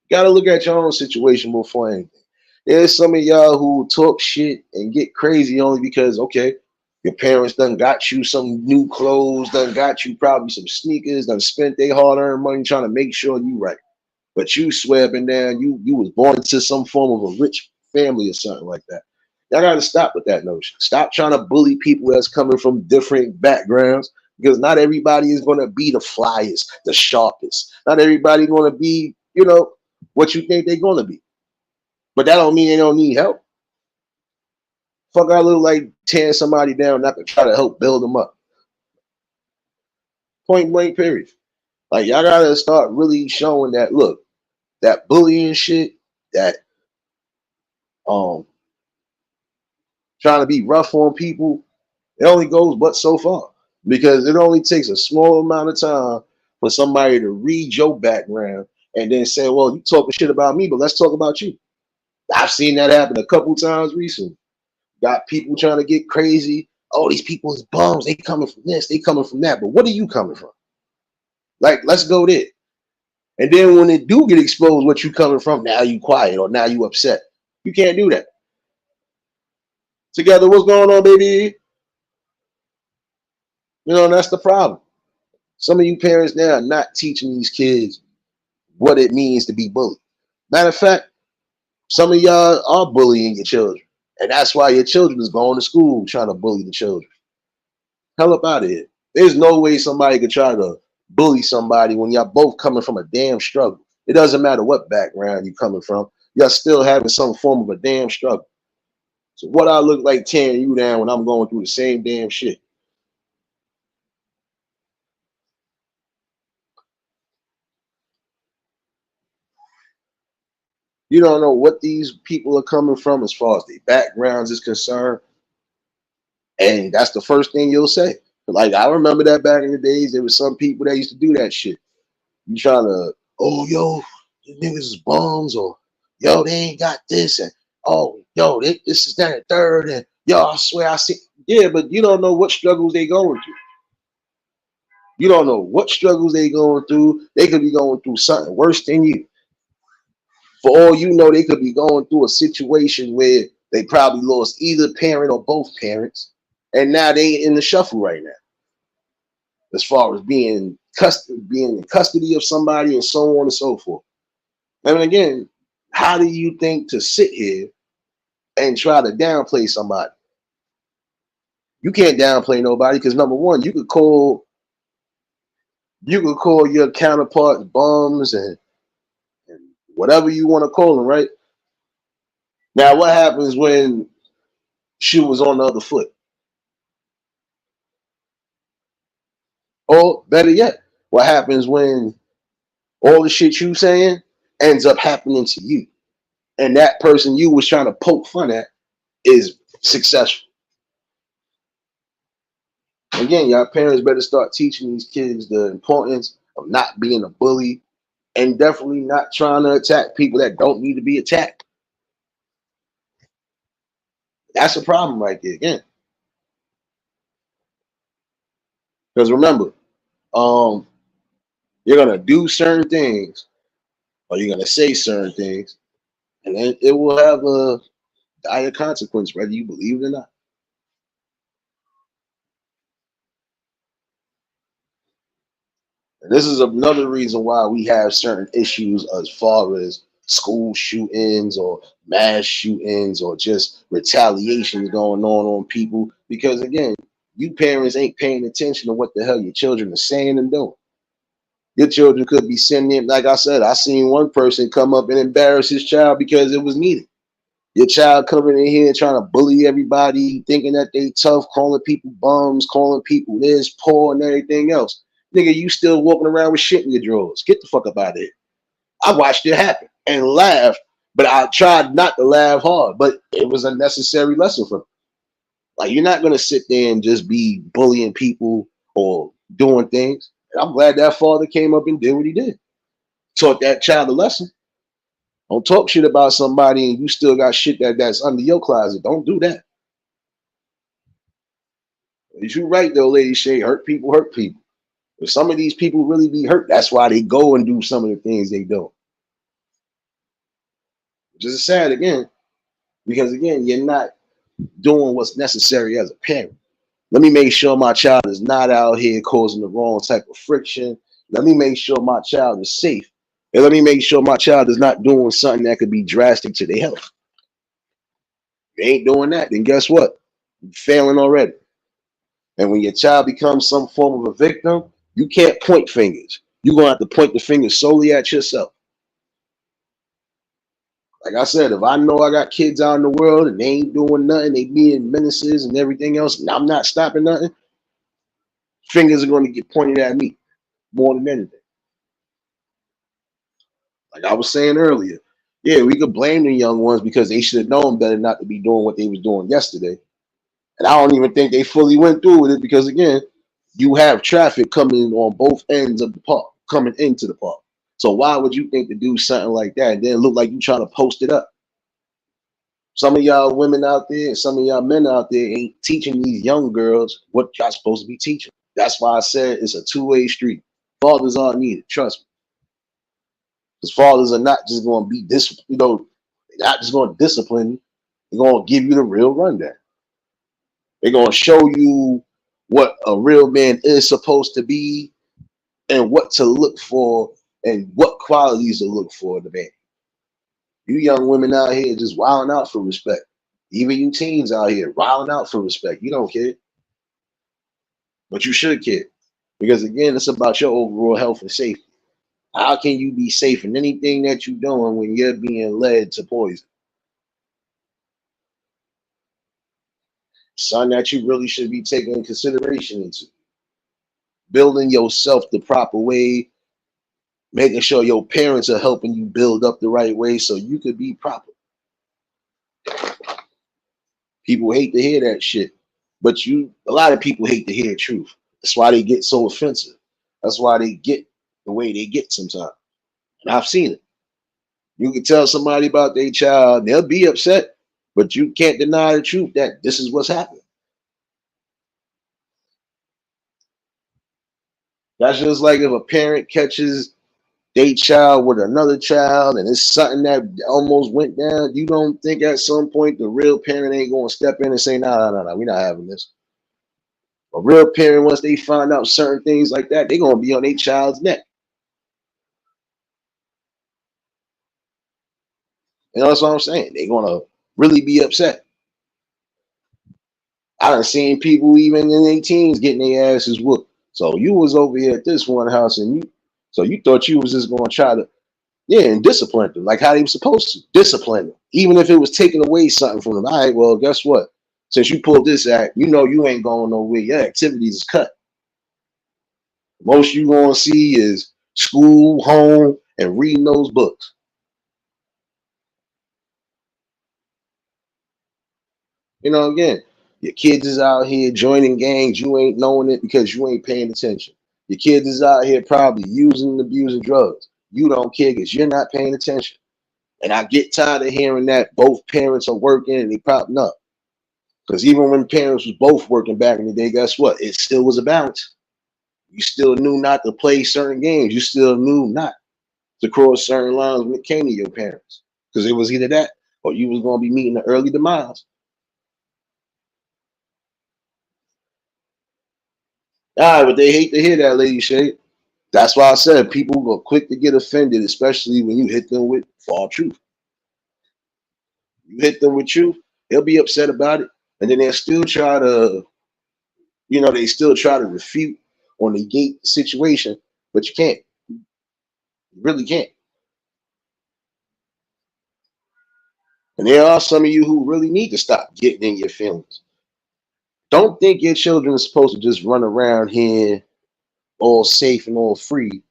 You gotta look at your own situation before anything. There's some of y'all who talk shit and get crazy only because, okay, your parents done got you some new clothes, done got you probably some sneakers, done spent their hard-earned money trying to make sure you right. But you swear up and down, you was born into some form of a rich family or something like that. Y'all gotta stop with that notion. Stop trying to bully people that's coming from different backgrounds because not everybody is gonna be the flyest, the sharpest. Not everybody gonna be, what you think they're gonna be. But that don't mean they don't need help. Fuck, I look like tearing somebody down, not to try to help build them up. Point blank, period. Like y'all gotta start really showing that. Look, that bullying shit, that um trying to be rough on people, it only goes but so far because it only takes a small amount of time for somebody to read your background and then say, "Well, you talking shit about me, but let's talk about you." I've seen that happen a couple times recently. Got people trying to get crazy. Oh, these people is bums. They coming from this, they coming from that. But what are you coming from? Like, let's go there. And then when it do get exposed, what you coming from, now you quiet or now you upset. You can't do that. Together, what's going on, baby? That's the problem. Some of you parents now are not teaching these kids what it means to be bullied. Matter of fact, some of y'all are bullying your children. And that's why your children is going to school trying to bully the children. Hell up out of here. There's no way somebody could try to bully somebody when y'all both coming from a damn struggle. It doesn't matter what background you're coming from. Y'all still having some form of a damn struggle. So what I look like tearing you down when I'm going through the same damn shit? You don't know what these people are coming from as far as their backgrounds is concerned. And that's the first thing you'll say. Like, I remember that back in the days, there was some people that used to do that shit. You trying to, oh, yo, these niggas is bums, or yo, they ain't got this, and oh, yo, this is that and third, and yo, I swear I see. Yeah, but you don't know what struggles they going through. You don't know what struggles they going through. They could be going through something worse than you. For all you know, they could be going through a situation where they probably lost either parent or both parents, and now they in the shuffle right now. As far as being in custody of somebody and so on and so forth. I mean, again, how do you think to sit here and try to downplay somebody? You can't downplay nobody because number one, you could call your counterparts bums and whatever you want to call them, right? Now, what happens when shoe was on the other foot? Or better yet, what happens when all the shit you saying ends up happening to you? And that person you was trying to poke fun at is successful. Again, y'all parents better start teaching these kids the importance of not being a bully and definitely not trying to attack people that don't need to be attacked. That's a problem right there again. Because remember, um, you're gonna do certain things or you're gonna say certain things, and then it will have a dire consequence, whether you believe it or not. And this is another reason why we have certain issues as far as school shootings or mass shootings or just retaliations going on people. Because again, you parents ain't paying attention to what the hell your children are saying and doing. Your children could be sending, like I said, I seen one person come up and embarrass his child because it was needed. Your child coming in here trying to bully everybody, thinking that they tough, calling people bums, calling people this, poor, and everything else. Nigga, you still walking around with shit in your drawers. Get the fuck up out of here. I watched it happen and laughed, but I tried not to laugh hard, but it was a necessary lesson for me. Like, you're not going to sit there and just be bullying people or doing things. And I'm glad that father came up and did what he did. Taught that child a lesson. Don't talk shit about somebody and you still got shit that's under your closet. Don't do that. You're right though, Lady Shay. Hurt people hurt people. If some of these people really be hurt, that's why they go and do some of the things they do. Which is sad again, because again, you're not doing what's necessary as a parent. Let me make sure my child is not out here causing the wrong type of friction. Let me make sure my child is safe. And let me make sure my child is not doing something that could be drastic to their health. If they ain't doing that, then guess what? You're failing already. And when your child becomes some form of a victim, you can't point fingers. You're going to have to point the finger solely at yourself. Like I said, if I know I got kids out in the world and they ain't doing nothing, they being menaces and everything else, and I'm not stopping nothing, fingers are going to get pointed at me more than anything. Like I was saying earlier, yeah, we could blame the young ones because they should have known better not to be doing what they was doing yesterday. And I don't even think they fully went through with it because again, you have traffic coming on both ends of the park, coming into the park. So why would you think to do something like that and then look like you trying to post it up? Some of y'all women out there and some of y'all men out there ain't teaching these young girls what y'all supposed to be teaching. That's why I said it's a two-way street. Fathers are needed, trust me. Because fathers are not just going to be they're not just going to discipline you. They're going to give you the real rundown. They're going to show you what a real man is supposed to be and what to look for and what qualities to look for in the man. You young women out here just wilding out for respect. Even you teens out here wilding out for respect. You don't care. But you should care. Because again, it's about your overall health and safety. How can you be safe in anything that you're doing when you're being led to poison? Something that you really should be taking consideration into. Building yourself the proper way, making sure your parents are helping you build up the right way so you could be proper. People hate to hear that shit, but a lot of people hate to hear truth. That's why they get so offensive. That's why they get the way they get sometimes. And I've seen it. You can tell somebody about their child, they'll be upset, but you can't deny the truth that this is what's happening. That's just like if a parent catches their child with another child and it's something that almost went down, you don't think at some point the real parent ain't going to step in and say, no, we're not having this. A real parent, once they find out certain things like that, they're going to be on their child's neck. You know, that's what I'm saying. They're going to really be upset. I done seen people even in their teens getting their asses whooped. So you was over here at this one house and you thought you was just going to try to, and discipline them like how they were supposed to. Discipline them. Even if it was taking away something from them. All right, well, guess what? Since you pulled this act, you ain't going nowhere. Your activities is cut. Most you going to see is school, home, and reading those books. You know, again, your kids is out here joining gangs. You ain't knowing it because you ain't paying attention. Your kids is out here probably using and abusing drugs. You don't care because you're not paying attention. And I get tired of hearing that both parents are working and they popping up. Because even when parents was both working back in the day, guess what? It still was a balance. You still knew not to play certain games. You still knew not to cross certain lines when it came to your parents. Because it was either that or you was going to be meeting the early demise. All right, but they hate to hear that, Lady Shade. That's why I said people are quick to get offended, especially when you hit them with fall truth. You hit them with truth, they'll be upset about it. And then they'll still try to, they still try to refute or negate the situation, but you can't. You really can't. And there are some of you who really need to stop getting in your feelings. Don't think your children are supposed to just run around here all safe and all free,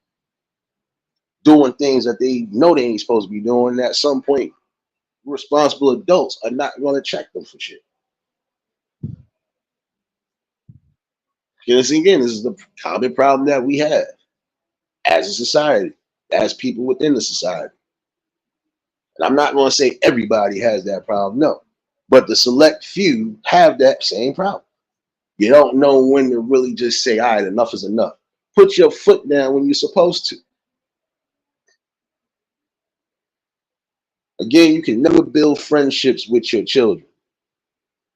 doing things that they know they ain't supposed to be doing. And at some point, responsible adults are not going to check them for shit. Because again, this is the common problem that we have as a society, as people within the society. And I'm not going to say everybody has that problem, no. But the select few have that same problem. You don't know when to really just say, all right, enough is enough. Put your foot down when you're supposed to. Again, you can never build friendships with your children.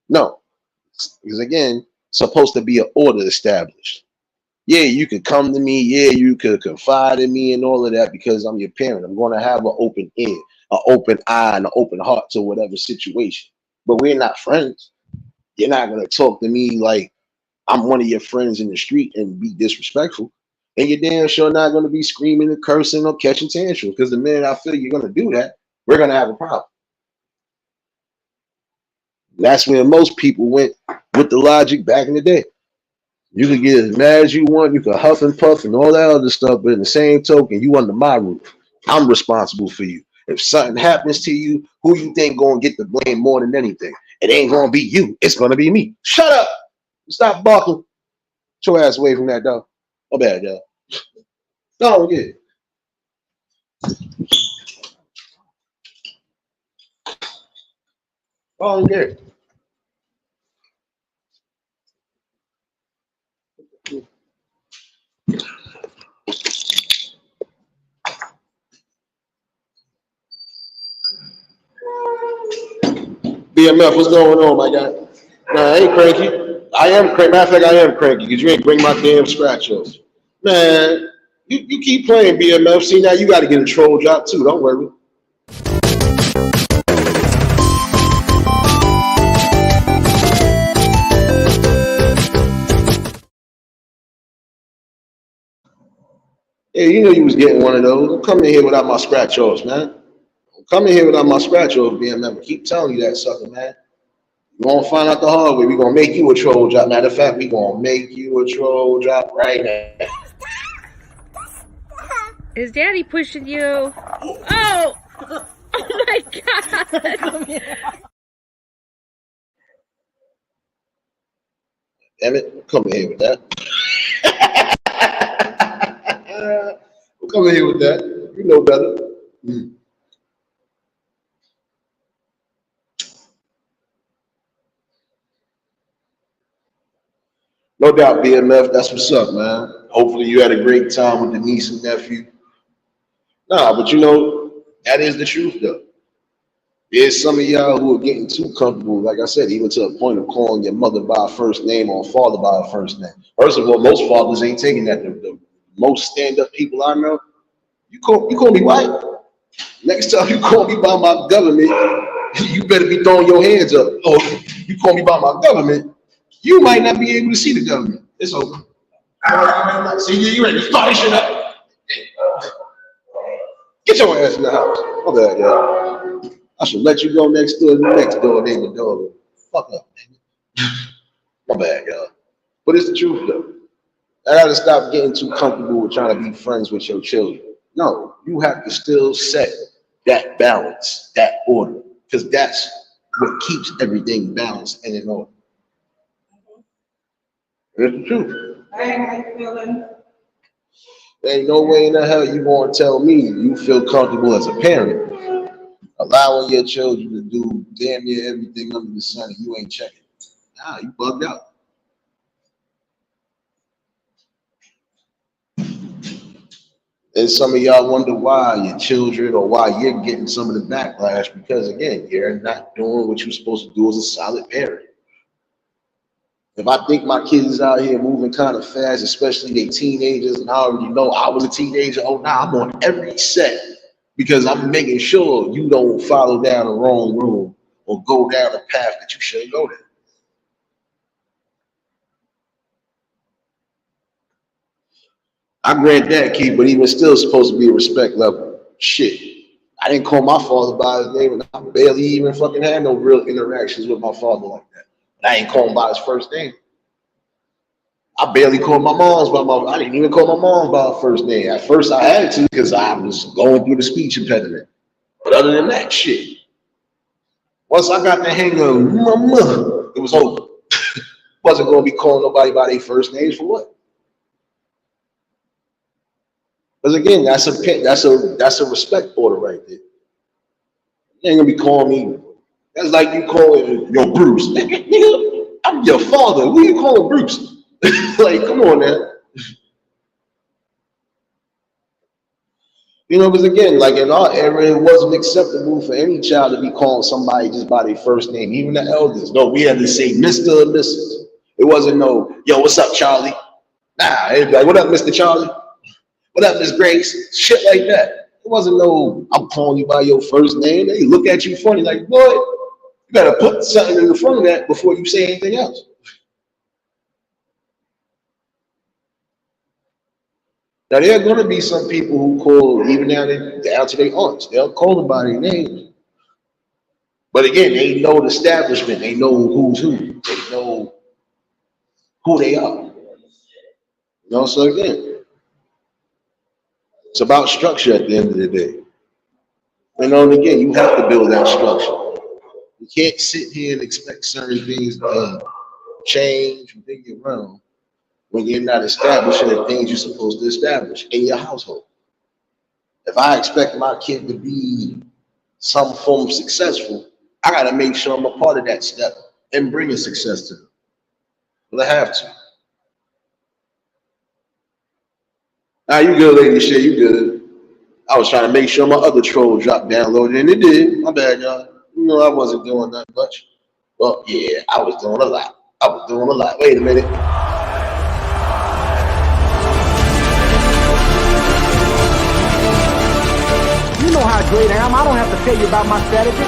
No, because again, it's supposed to be an order established. Yeah, you could come to me. Yeah, you could confide in me and all of that because I'm your parent. I'm going to have an open ear, an open eye, and an open heart to whatever situation. But we're not friends. You're not going to talk to me like I'm one of your friends in the street and be disrespectful. And you're damn sure not going to be screaming and cursing or catching tantrums because the minute I feel you're going to do that, we're going to have a problem. That's where most people went with the logic back in the day. You can get as mad as you want, you can huff and puff and all that other stuff, but in the same token, you under my roof. I'm responsible for you. If something happens to you, who you think gonna get the blame more than anything? It ain't gonna be you, it's gonna be me. Shut up! Stop barking. Get your ass away from that dog. My bad, y'all. No, yeah. Oh, yeah. BMF, what's going on, my guy? Nah, I ain't cranky. I am cranky. Matter of fact, I am cranky because you ain't bring my damn scratch offs. Man, you keep playing BMF. See, now you got to get a troll drop too. Don't worry. Hey, you know you was getting one of those. Don't come in here without my scratch offs, man. Don't come in here without my scratch offs, BMF. I keep telling you that, sucker, man. You won't find out the hard way. We're going to make you a troll drop. Matter of fact, we're going to make you a troll drop right now. Is Daddy pushing you? Oh! Oh my God! Damn it. Come in here with that. Come in here with that. You know better. No doubt, BMF. That's what's up, man. Hopefully you had a great time with the niece and nephew. Nah, but that is the truth, though. There's some of y'all who are getting too comfortable, like I said, even to the point of calling your mother by a first name or father by a first name. First of all, most fathers ain't taking that. The most stand-up people I know, you call me white. Next time you call me by my government, you better be throwing your hands up. Oh, you call me by my government, you might not be able to see the government. It's over. See, you ready to start shit up. Get your ass in the house. My bad, y'all. I should let you go next door neighbor dog. Fuck up, nigga. My bad, y'all. But it's the truth, though. I gotta stop getting too comfortable with trying to be friends with your children. No, you have to still set that balance, that order, because that's what keeps everything balanced in and order. It's the truth. There ain't no way in the hell you gonna tell me you feel comfortable as a parent allowing your children to do damn near everything under the sun and you ain't checking. Nah, you bugged out. And some of y'all wonder why your children or why you're getting some of the backlash because again, you're not doing what you're supposed to do as a solid parent. If I think my kids out here moving kind of fast, especially they teenagers, and I already know I was a teenager, oh now I'm on every set because I'm making sure you don't follow down the wrong road or go down a path that you shouldn't go down. I grant that, Keith, but even still supposed to be a respect level. Shit. I didn't call my father by his name, and I barely even fucking had no real interactions with my father like that. But I ain't call him by his first name. I barely called my mom's by my. I didn't even call my mom by her first name. At first, I had to because I was going through the speech impediment. But other than that, shit. Once I got the hang of mama, it was over. Wasn't going to be calling nobody by their first names for what? Because again, that's a respect order right there. You ain't gonna be calling me. That's like you calling yo Bruce. Nigga, I'm your father. Who you calling Bruce? Like, come on, man. You know, because again, like in our era, it wasn't acceptable for any child to be calling somebody just by their first name, even the elders. No, we had to say Mr. or Mrs. It wasn't no, yo, what's up, Charlie? Nah, it'd be like, what up, Mr. Charlie? What up, Miss Grace? Shit like that. It wasn't no, I'm calling you by your first name. They look at you funny, like, boy, you gotta put something in the front of that before you say anything else. Now there are gonna be some people who call even down to their aunts. They'll call them by their names. But again, they know the establishment, they know who's who, they know who they are. You know, so again, it's about structure at the end of the day. You know, and again, you have to build that structure. You can't sit here and expect certain things to change within your realm when you're not establishing the things you're supposed to establish in your household. If I expect my kid to be some form of successful, I got to make sure I'm a part of that step and bringing success to them. Well, I have to. Nah, you good, lady. Shit, you good. I was trying to make sure my other troll dropped downloaded, and it did. My bad, y'all. You know, I wasn't doing that much. Well, yeah, I was doing a lot. Wait a minute. You know how great I am. I don't have to tell you about my strategy.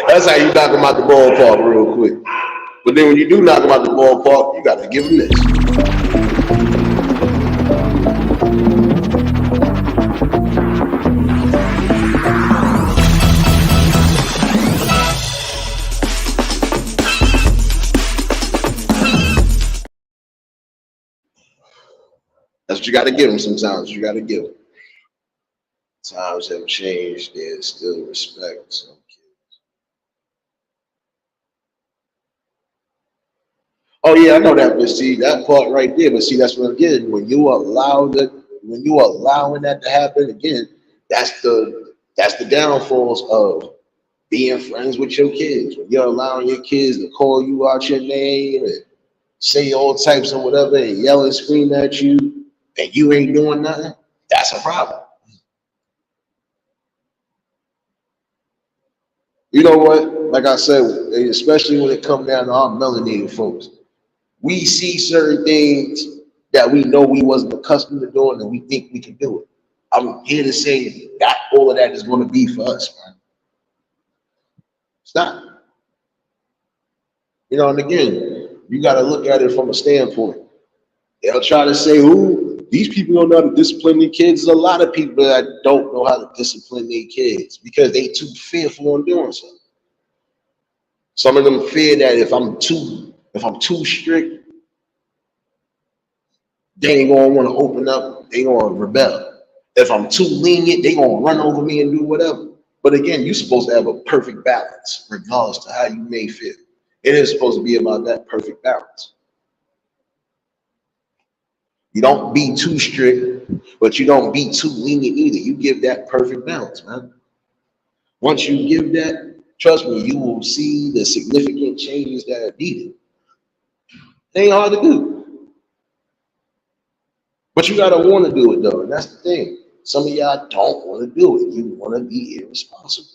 That's how you knock them out the ballpark real quick. But then when you do knock them out the ballpark, you got to give them this. That's what you got to give them sometimes. You got to give them. Times have changed. There's still respect. So. Oh yeah, I know that, but see that part right there. But see, that's what I'm getting. When you allowing that to happen again, that's the downfalls of being friends with your kids. When you're allowing your kids to call you out your name and say all types of whatever and yell and scream at you, and you ain't doing nothing, that's a problem. You know what? Like I said, especially when it comes down to our melanated folks. We see certain things that we know we wasn't accustomed to doing and we think we can do it. I'm here to say that all of that is going to be for us, man. It's not. You know, and again, you got to look at it from a standpoint. They'll try to say, "Ooh, these people don't know how to discipline their kids." There's a lot of people that don't know how to discipline their kids because they too fearful on doing so. Some of them fear that if I'm too strict, they ain't gonna want to open up they gonna rebel. If I'm too lenient, they gonna run over me and do whatever. But again, you're supposed to have a perfect balance, regardless to how you may feel. It is supposed to be about that perfect balance. You don't be too strict, but you don't be too lenient either. You give that perfect balance, man. Once you give that, trust me, you will see the significant changes that are needed. It ain't hard to do, but you gotta want to do it though, and that's the thing. Some of y'all don't want to do it. You want to be irresponsible.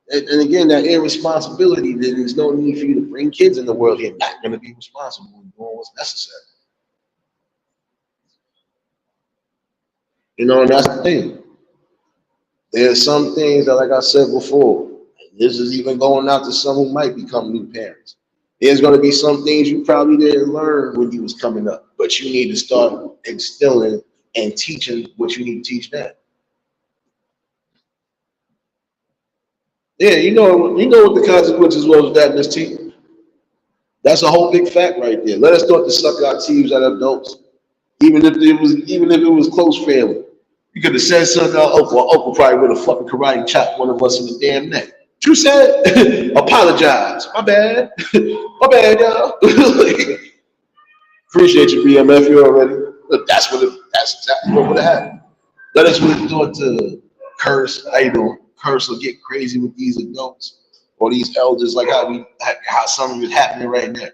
And again, that irresponsibility, then there's no need for you to bring kids in the world. You're not going to be responsible and doing what's necessary. You know, and that's the thing. There's some things that, like I said before, this is even going out to some who might become new parents. There's going to be some things you probably didn't learn when you was coming up, but you need to start instilling and teaching what you need to teach now. Yeah, you know what the consequences was of that, Miss T. That's a whole big fact right there. Let us start to suck our teeth at adults, even if it was close family. You could have said something to Uncle probably would have fucking karate chopped one of us in the damn neck. You said, apologize. My bad. My bad, y'all. Appreciate you, BMF. You already. Look, that's exactly what would have happened. Let us would have thought to curse. How you doing? Curse or get crazy with these adults or these elders, like how something is happening right now.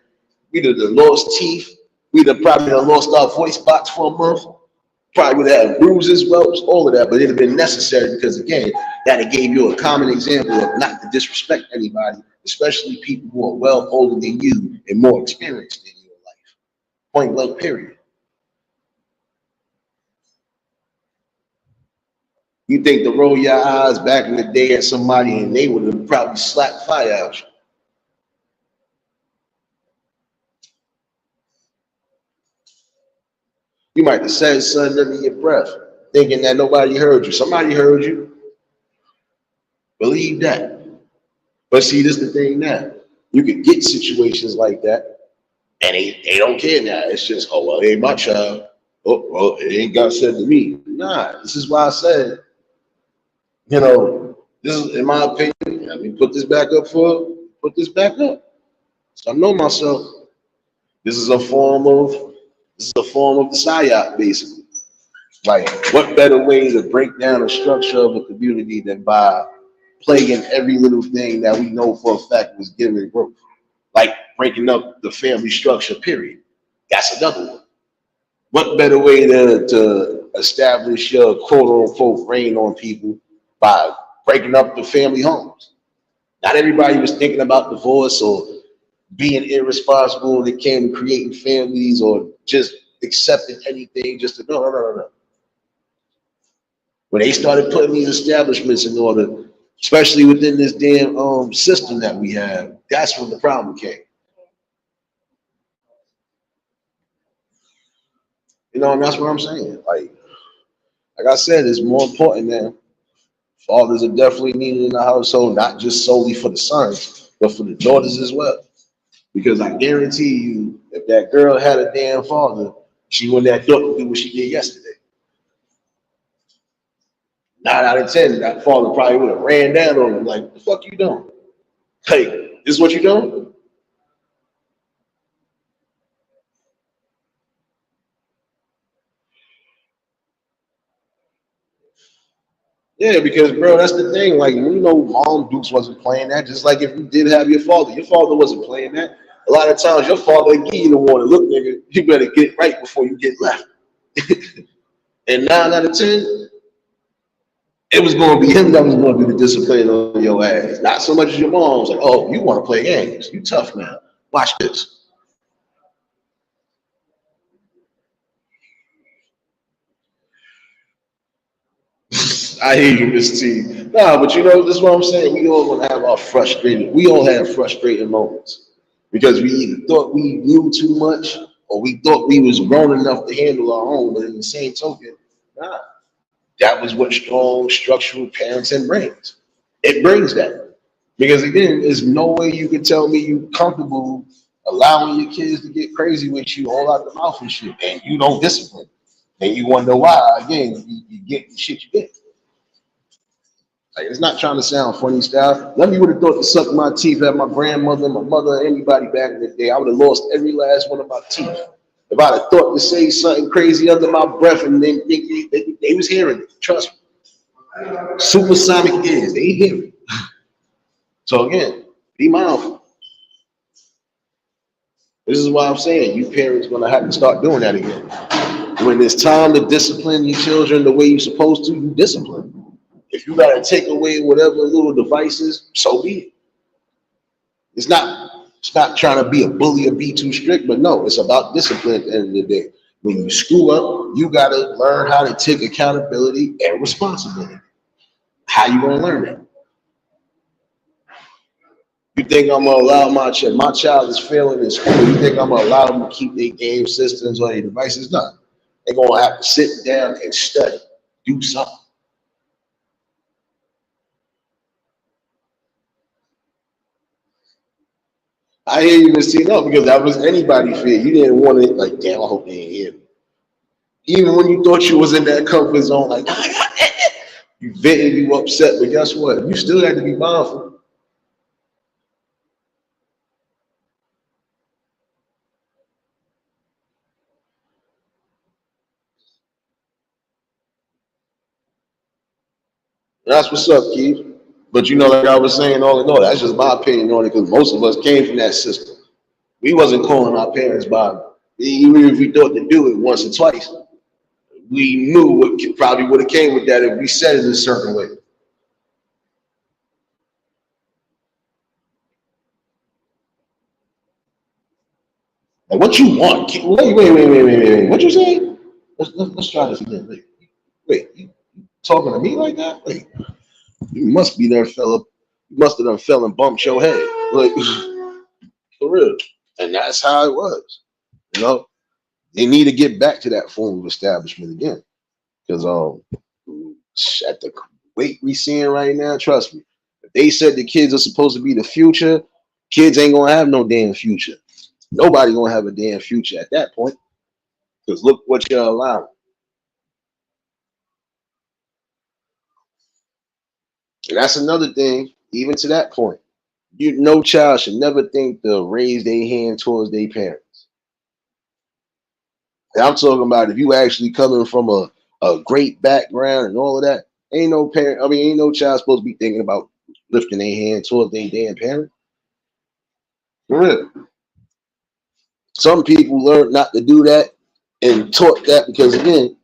We'd have lost teeth. We'd have probably lost our voice box for a month. Probably would have had bruises, welts, all of that, but it'd have been necessary because again, that gave you a common example of not to disrespect anybody, especially people who are well older than you and more experienced in your life. Point blank, period. You think to roll your eyes back in the day at somebody and they would have probably slapped fire out you. You might have said something under your breath, thinking that nobody heard you. Somebody heard you. Believe that. But see, this is the thing now. You can get situations like that, and they don't care now. It's just, oh, well, it ain't my child. Oh, well, it ain't got said to me. Nah, this is why I said, you know, this is, in my opinion, I mean, put this back up. So I know myself. This is a form of the psyop, basically. Like, what better way to break down the structure of a community than by plaguing every little thing that we know for a fact was giving growth? Like breaking up the family structure, period. That's another one. What better way to establish your quote unquote reign on people by breaking up the family homes? Not everybody was thinking about divorce or being irresponsible when it came to creating families or just accepting anything just to no. When they started putting these establishments in order, especially within this damn system that we have, that's when the problem came. You know, and that's what I'm saying. Like I said, it's more important now. Fathers are definitely needed in the household, not just solely for the sons, but for the daughters as well. Because I guarantee you, if that girl had a damn father, she wouldn't have daughter do what she did yesterday. 9 out of 10, that father probably would have ran down on him like, what the fuck you doing? Hey, this is what you doing? Yeah, because bro, that's the thing. Like, you know, Mom Dukes wasn't playing that. Just like if you did have your father wasn't playing that. A lot of times your father would give you the warning, look, nigga, you better get right before you get left. And 9 out of 10, it was going to be him that was going to be the discipline on your ass. Not so much as your mom's like, oh, you want to play games. You tough now. Watch this. I hear you, Miss T. Nah, but you know, this is what I'm saying. We all have frustrating moments because we either thought we knew too much or we thought we was grown enough to handle our own. But in the same token, nah, that was what strong structural parenting brings. It brings that. Because again, there's no way you can tell me you comfortable allowing your kids to get crazy with you all out the mouth and shit, and you don't discipline. And you wonder why, again, you get the shit you get. Like, it's not trying to sound funny style. Let me would have thought to suck my teeth at my grandmother, my mother, anybody back in the day. I would have lost every last one of my teeth. If I'd have thought to say something crazy under my breath and then think they was hearing it. Trust me. Supersonic ears, they hear it. So again, be mindful. This is why I'm saying you parents gonna have to start doing that again. When it's time to discipline your children the way you're supposed to, you discipline. If you gotta take away whatever little devices, so be it. It's not trying to be a bully or be too strict, but no, it's about discipline at the end of the day. When you screw up, you gotta learn how to take accountability and responsibility. How you gonna learn that? You think I'm gonna allow my child is failing in school? You think I'm gonna allow them to keep their game systems or their devices? No. They're gonna have to sit down and study, do something. I hear you, Miss T. No, because that was anybody's fear. You didn't want it like, damn, I hope they ain't hear me. Even when you thought you was in that comfort zone, like, you vented, you upset, but guess what? You still had to be mindful. That's what's up, Keith. But you know, like I was saying, all in all, that's just my opinion on it, because most of us came from that system. We wasn't calling our parents by, even if we thought to do it once or twice, we knew what probably would have came with that if we said it a certain way. Like, what you want? Wait. What you say? Let's try this again. Wait, you talking to me like that? Wait, you must be there, fella. You must have done fell and bumped your head. Like, for real. And that's how it was. You know, they need to get back to that form of establishment again. Because at the weight we seeing right now, trust me, if they said the kids are supposed to be the future, kids ain't gonna have no damn future. Nobody gonna have a damn future at that point. Because look what you're allowing. And that's another thing, even to that point. No child should never think to raise their hand towards their parents. And I'm talking about if you actually coming from a great background and all of that, ain't no parent, ain't no child supposed to be thinking about lifting their hand towards their damn parent. For real. Some people learned not to do that and taught that because, again,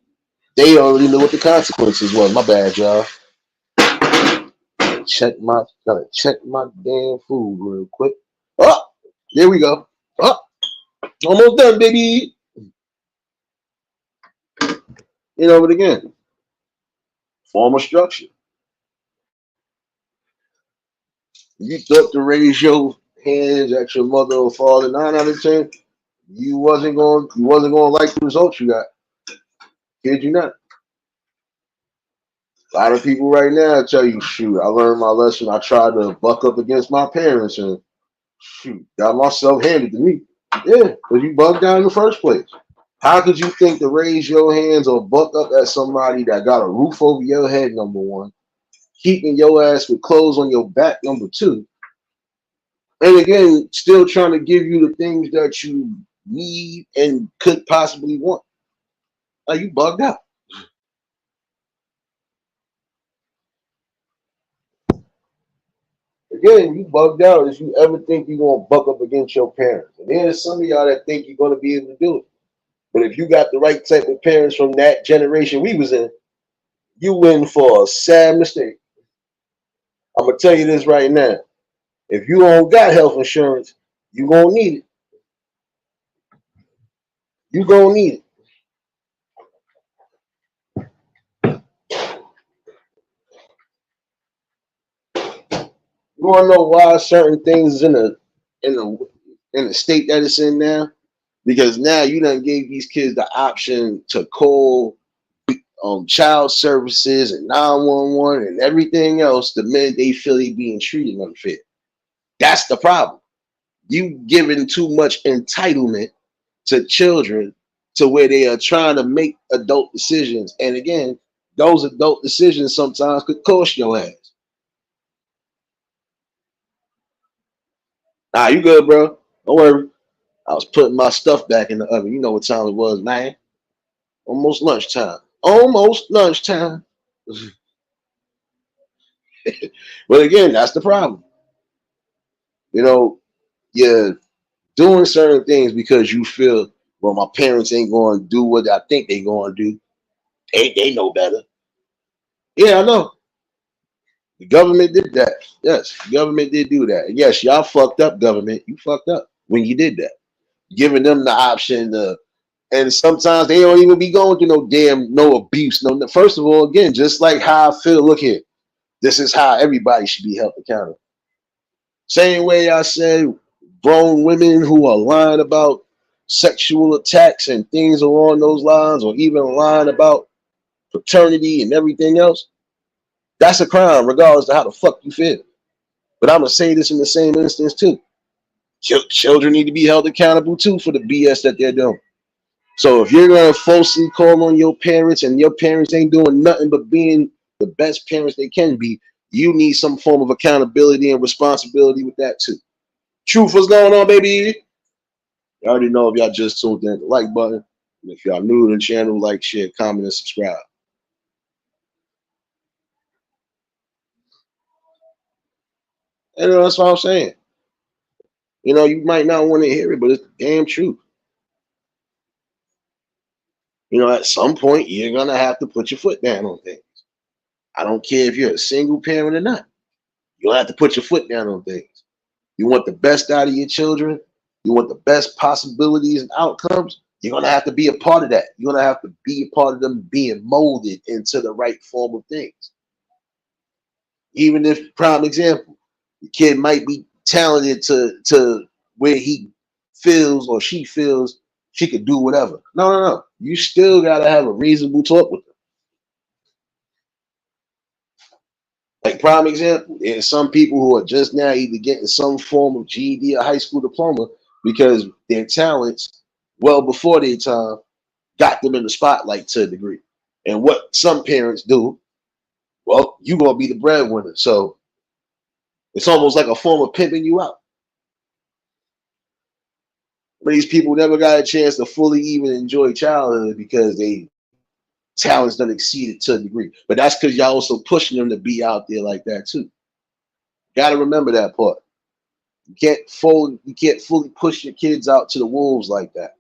they already knew what the consequences was. My bad, y'all. Gotta check my damn food real quick. Oh, there we go. Oh, almost done, baby. You know, but again, form of structure. You thought to raise your hands at your mother or father 9 out of 10, you wasn't going to like the results you got. Kid you not. A lot of people right now tell you, shoot, I learned my lesson. I tried to buck up against my parents and shoot, got myself handed to me. Yeah, because you bugged out in the first place. How could you think to raise your hands or buck up at somebody that got a roof over your head, number one, keeping your ass with clothes on your back, number two, and again, still trying to give you the things that you need and could possibly want? Are you bugged out? Again, you bugged out if you ever think you're going to buck up against your parents. And there's some of y'all that think you're going to be able to do it. But if you got the right type of parents from that generation we was in, you win for a sad mistake. I'm going to tell you this right now. If you don't got health insurance, you're going to need it. You're going to need it. You want to know why certain things is in the state that it's in now? Because now you done gave these kids the option to call child services and 911 and everything else the minute they feel they being treated unfair. That's the problem. You giving too much entitlement to children to where they are trying to make adult decisions. And again, those adult decisions sometimes could cost your ass. Nah, you good, bro. Don't worry. I was putting my stuff back in the oven. You know what time it was, man. Almost lunchtime. Almost lunchtime. But again, that's the problem. You know, you're doing certain things because you feel, well, my parents ain't going to do what I think they're going to do. They know better. Yeah, I know. The government did that. Yes, the government did do that. And yes, y'all fucked up, government. You fucked up when you did that. Giving them the option to, and sometimes they don't even be going through no abuse. No, first of all, again, just like how I feel, look here. This is how everybody should be held accountable. Same way I said grown women who are lying about sexual attacks and things along those lines, or even lying about paternity and everything else, that's a crime, regardless of how the fuck you feel. But I'm gonna say this in the same instance too. Children need to be held accountable too for the BS that they're doing. So if you're gonna falsely call on your parents and your parents ain't doing nothing but being the best parents they can be, you need some form of accountability and responsibility with that too. Truth, what's going on, baby? You already know if y'all just tuned in, the like button. And if y'all new to the channel, like, share, comment, and subscribe. And that's what I'm saying. You know, you might not want to hear it, but it's the damn truth. You know, at some point, you're going to have to put your foot down on things. I don't care if you're a single parent or not. You'll have to put your foot down on things. You want the best out of your children. You want the best possibilities and outcomes. You're going to have to be a part of that. You're going to have to be a part of them being molded into the right form of things. Even if, prime example, the kid might be talented to where he feels or she feels she could do whatever. No. You still got to have a reasonable talk with them. Like, prime example, there's some people who are just now either getting some form of GED or high school diploma because their talents, well before their time, got them in the spotlight to a degree. And what some parents do, well, you're going to be the breadwinner. So it's almost like a form of pimping you out. But these people never got a chance to fully even enjoy childhood because they talents don't exceed it to a degree. But that's because y'all also pushing them to be out there like that too. Got to remember that part. You can't fully push your kids out to the wolves like that.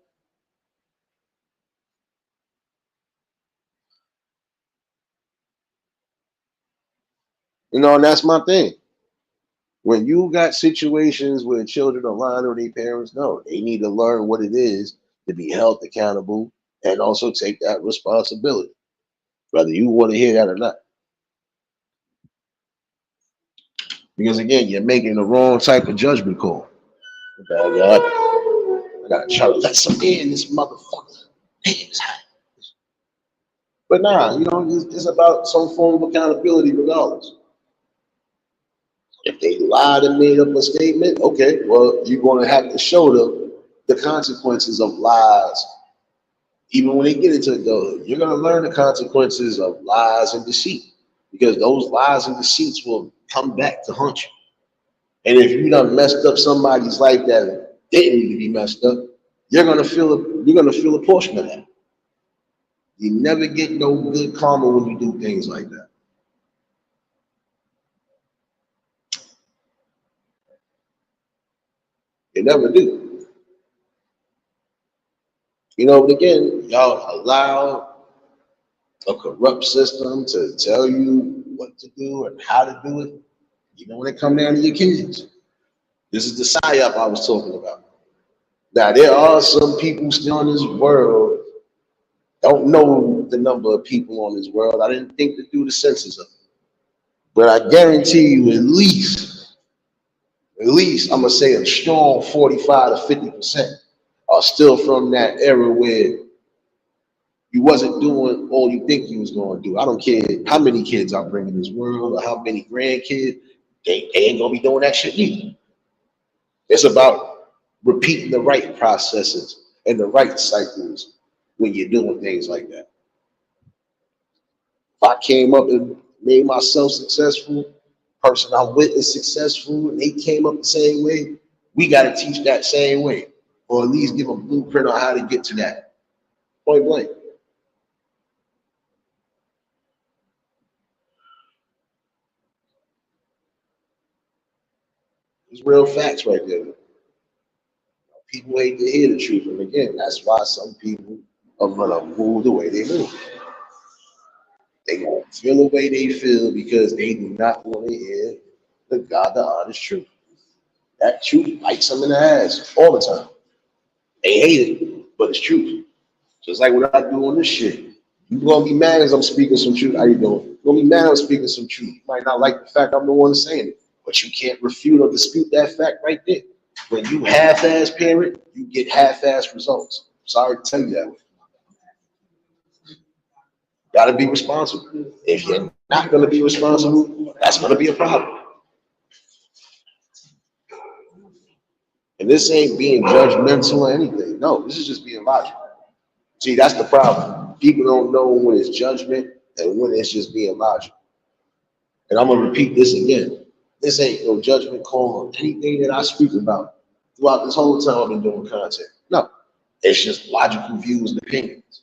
You know, and that's my thing. When you got situations where children are lying on their parents, no, they need to learn what it is to be held accountable and also take that responsibility, whether you want to hear that or not. Because again, you're making the wrong type of judgment call. Okay, I gotta try to let some air in this motherfucker. Damn, it's hot. But nah, you know, it's about some form of accountability regardless. If they lied and made up a statement, okay, well, you're going to have to show them the consequences of lies. Even when they get into adulthood, you're going to learn the consequences of lies and deceit, because those lies and deceits will come back to haunt you. And if you done messed up somebody's life that didn't need to be messed up, you're going to feel a portion of that. You never get no good karma when you do things like that. You never do. You know, but again, y'all allow a corrupt system to tell you what to do and how to do it, even when it comes down to your kids. This is the psyop I was talking about. Now, there are some people still in this world, don't know the number of people on this world. I didn't think to do the census of it. But I guarantee you at least, I'm going to say a strong 45 to 50% are still from that era where you wasn't doing all you think you was going to do. I don't care how many kids I bring in this world or how many grandkids, they ain't going to be doing that shit either. It's about repeating the right processes and the right cycles when you're doing things like that. If I came up and made myself successful, person I'm with is successful, and they came up the same way, we got to teach that same way, or at least give a blueprint on how to get to that. Point blank. It's real facts right there. People hate to hear the truth, and again, that's why some people are gonna move the way they move. They gonna feel the way they feel because they do not want to hear the honest truth. That truth bites them in the ass all the time. They hate it, but it's truth. Just like what I do on this shit. You gonna be mad as I'm speaking some truth. How you doing? You gonna be mad I'm speaking some truth. You might not like the fact I'm the one saying it, but you can't refute or dispute that fact right there. When you half-ass parent, you get half-ass results. Sorry to tell you that. Got to be responsible. If you're not going to be responsible, that's going to be a problem. And this ain't being judgmental or anything. No, this is just being logical. See, that's the problem. People don't know when it's judgment and when it's just being logical. And I'm going to repeat this again. This ain't no judgment call on anything that I speak about throughout this whole time I've been doing content. No, it's just logical views and opinions.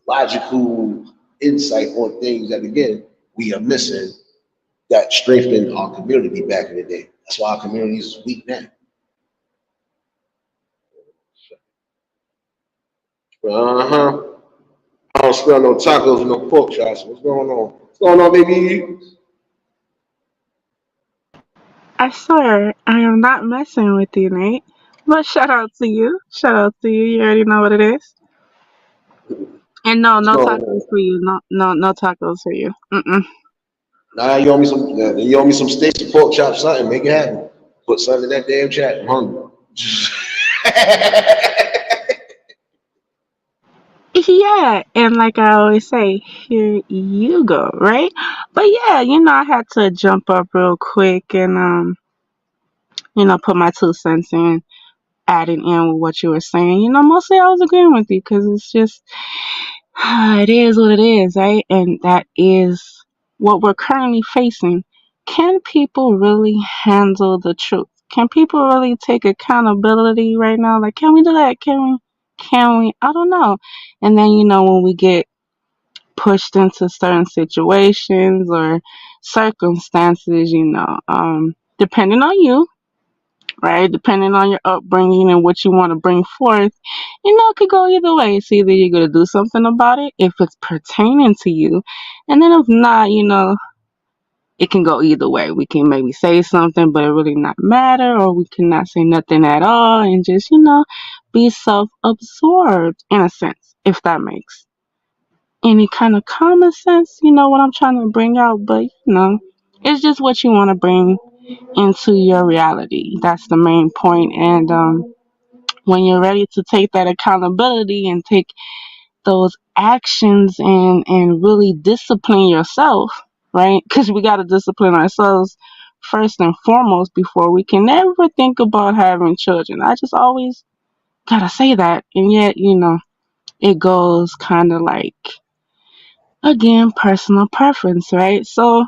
Logical insight on things that, again, we are missing that strengthened our community back in the day. That's why our community is weak now. Uh-huh. I don't smell no tacos and no pork chops. What's going on? What's going on, baby? I swear, I am not messing with you, Nate. But shout out to you. Shout out to you. You already know what it is. And no, What's no going tacos on? for you. No, no, no tacos for you. Mm-mm. Nah, you owe me some steaks and pork chops, something. Make it happen. Put something in that damn chat. I'm hungry. Yeah, and like I always say, here you go, right? But yeah, I had to jump up real quick and put my 2 cents in, adding in with what you were saying. Mostly I was agreeing with you because it's just it is what it is, right? And that is what we're currently facing. Can people really handle the truth? Can people really take accountability right now? Like, can we do that? Can we? Can we? I don't know. And then, when we get pushed into certain situations or circumstances, depending on you, right? Depending on your upbringing and what you want to bring forth, it could go either way. It's either you're going to do something about it if it's pertaining to you. And then if not, it can go either way. We can maybe say something, but it really not matter, or we cannot say nothing at all and just, be self absorbed in a sense, if that makes any kind of common sense, what I'm trying to bring out. But, it's just what you want to bring into your reality. That's the main point. And when you're ready to take that accountability and take those actions and really discipline yourself, right? Because we got to discipline ourselves first and foremost before we can ever think about having children. I just always gotta say that. And yet, it goes kind of like, again, personal preference, right? So,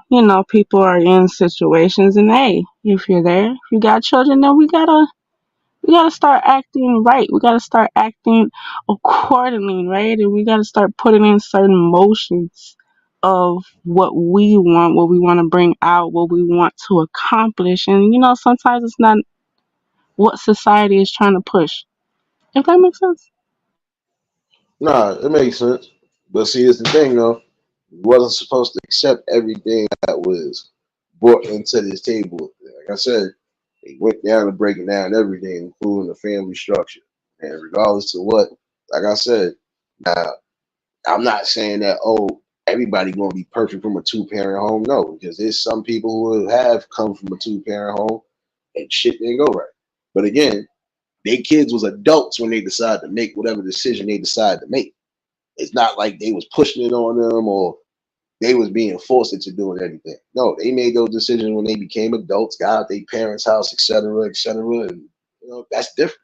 people are in situations, and hey, if you're there, if you got children, then we gotta start acting right. We gotta start acting accordingly, right? And we gotta start putting in certain motions of what we want to bring out, what we want to accomplish. And sometimes it's not what society is trying to push. If that makes sense. Nah, it makes sense. But see, it's the thing though. You wasn't supposed to accept everything that was brought into this table. Like I said, they went down and breaking down everything, including the family structure. And regardless of what, like I said, now I'm not saying that everybody gonna be perfect from a two-parent home. No, because there's some people who have come from a two-parent home and shit didn't go right. But again, their kids was adults when they decided to make whatever decision they decided to make. It's not like they was pushing it on them or they was being forced into doing anything. No, they made those decisions when they became adults, got out their parents' house, etc., etc. And that's different.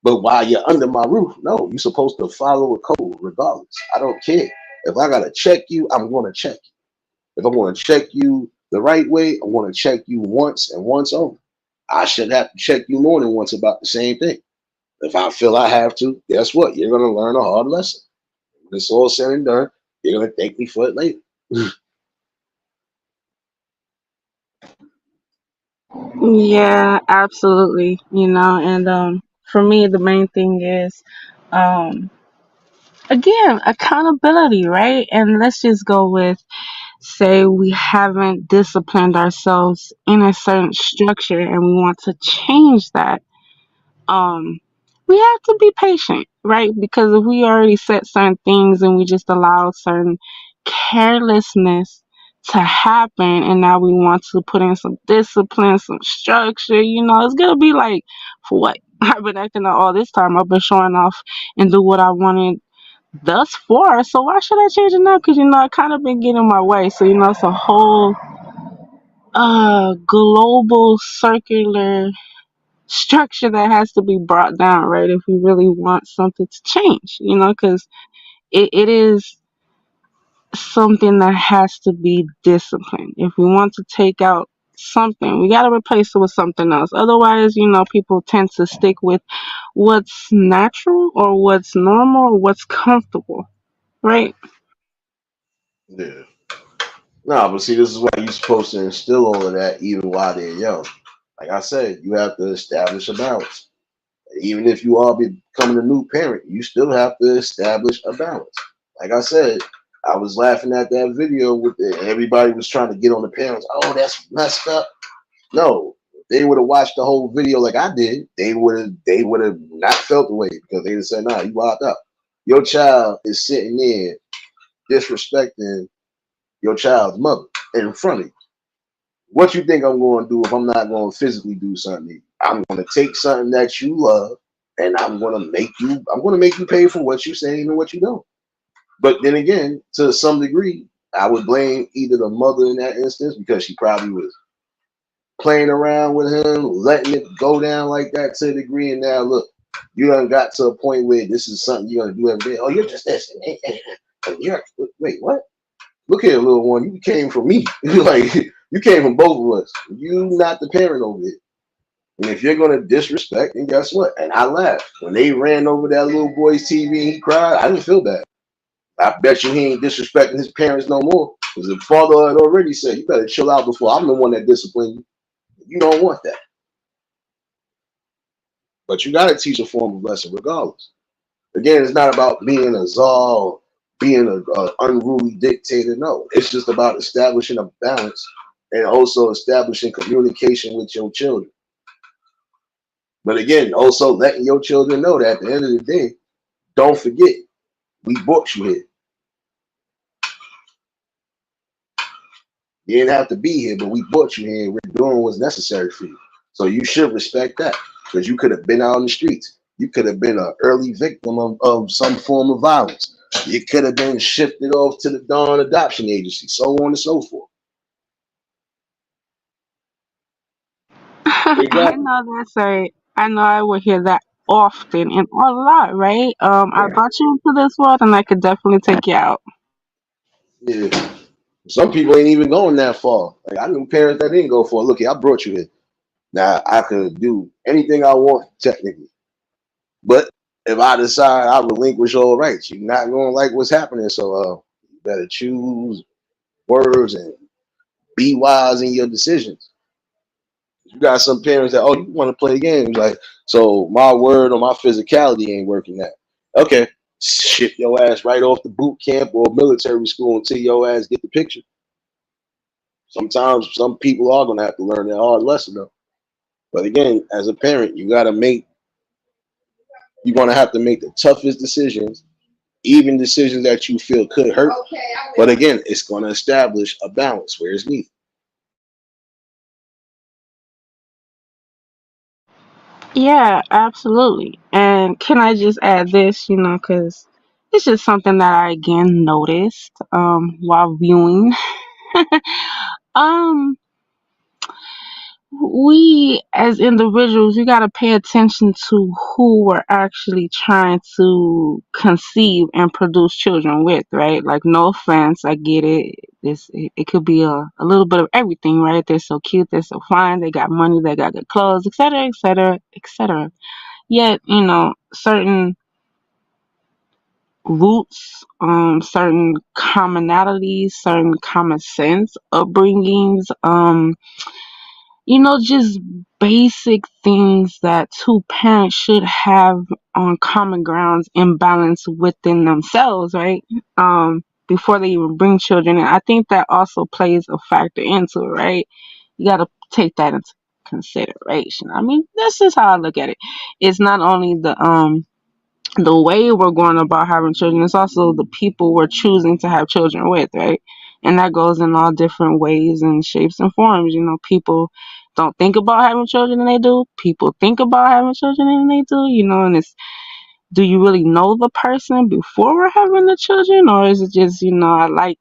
But while you're under my roof, no, you're supposed to follow a code regardless. I don't care. If I gotta check you, I'm gonna check you. If I'm gonna check you the right way, I'm gonna check you once and once only. I shouldn't have to check you more than once about the same thing. If I feel I have to, guess what? You're gonna learn a hard lesson. When it's all said and done, you're gonna thank me for it later. Yeah, absolutely. And for me, the main thing is, um, again, accountability, right? And let's just go with, say we haven't disciplined ourselves in a certain structure and we want to change that. um we have to be patient, right? Because if we already set certain things and we just allow certain carelessness to happen, and now we want to put in some discipline, some structure, it's gonna be like, for what? I've been acting out all this time. I've been showing off and do what I wanted thus far, so why should I change it now? Because I kind of been getting in my way. So it's a whole global circular structure that has to be brought down, right? If we really want something to change, because it is something that has to be disciplined. If we want to take out something, we got to replace it with something else. Otherwise, people tend to stick with what's natural or what's normal or what's comfortable, right? Yeah. No, but see, this is why you're supposed to instill all of that even while they're young. Like I said, you have to establish a balance. Even if you are becoming a new parent, you still have to establish a balance. Like I said, I was laughing at that video with everybody was trying to get on the parents. Oh, that's messed up. No, if they would have watched the whole video like I did, they would have not felt the way because they would have said, "Nah, you wild up. Your child is sitting there disrespecting your child's mother in front of you. What you think I'm going to do if I'm not going to physically do something? I'm going to take something that you love, and I'm going to make you pay for what you say and what you don't." But then again, to some degree, I would blame either the mother in that instance because she probably was playing around with him, letting it go down like that to a degree. And now look, you done got to a point where this is something you're gonna do every day. Oh, you're just this. And you're wait, what? Look here, little one. You came from me. Like you came from both of us. You not the parent over here. And if you're gonna disrespect, then guess what? And I laughed when they ran over that little boy's TV and he cried. I didn't feel bad. I bet you he ain't disrespecting his parents no more. Because the father had already said, "You better chill out before I'm the one that disciplined you." You don't want that. But you got to teach a form of lesson regardless. Again, it's not about being a czar or being a unruly dictator. No, it's just about establishing a balance and also establishing communication with your children. But again, also letting your children know that at the end of the day, don't forget, we brought you here. You didn't have to be here, but we brought you here. We're doing what's necessary for you. So you should respect that because you could have been out in the streets. You could have been an early victim of some form of violence. You could have been shifted off to the Dawn Adoption Agency, so on and so forth. I Exactly. know I know I will hear that often and a lot, right? I brought you into this world and I could definitely take you out. Yeah. Some people ain't even going that far. Like I knew parents that didn't go for it. Look, I brought you here. Now I could do anything I want technically, but if I decide I relinquish all rights, you're not gonna like what's happening. So you better choose words and be wise in your decisions. You got some parents that, oh, you want to play games, like, so my word or my physicality ain't working out. Okay, ship your ass right off the boot camp or military school until your ass get the picture. Sometimes some people are gonna have to learn that hard lesson though. But again, as a parent, you're gonna have to make the toughest decisions, even decisions that you feel could hurt. But again, it's gonna establish a balance where it's needed. Yeah, absolutely. And can I just add this, because it's just something that I again noticed while viewing. um, we as individuals, we got to pay attention to who we're actually trying to conceive and produce children with, right? Like, no offense, I get it. It could be a little bit of everything, right? They're so cute, they're so fine, they got money, they got good clothes, etc., etc., etc. Yet, certain roots, certain commonalities, certain common sense upbringings, just basic things that two parents should have on common grounds in balance within themselves, right? Before they even bring children. And I think that also plays a factor into it, right? You got to take that into consideration. I mean, this is how I look at it. It's not only the way we're going about having children, it's also the people we're choosing to have children with, right? And that goes in all different ways and shapes and forms. People don't think about having children and they do. People think about having children and they do, and it's, do you really know the person before we're having the children? Or is it just, I like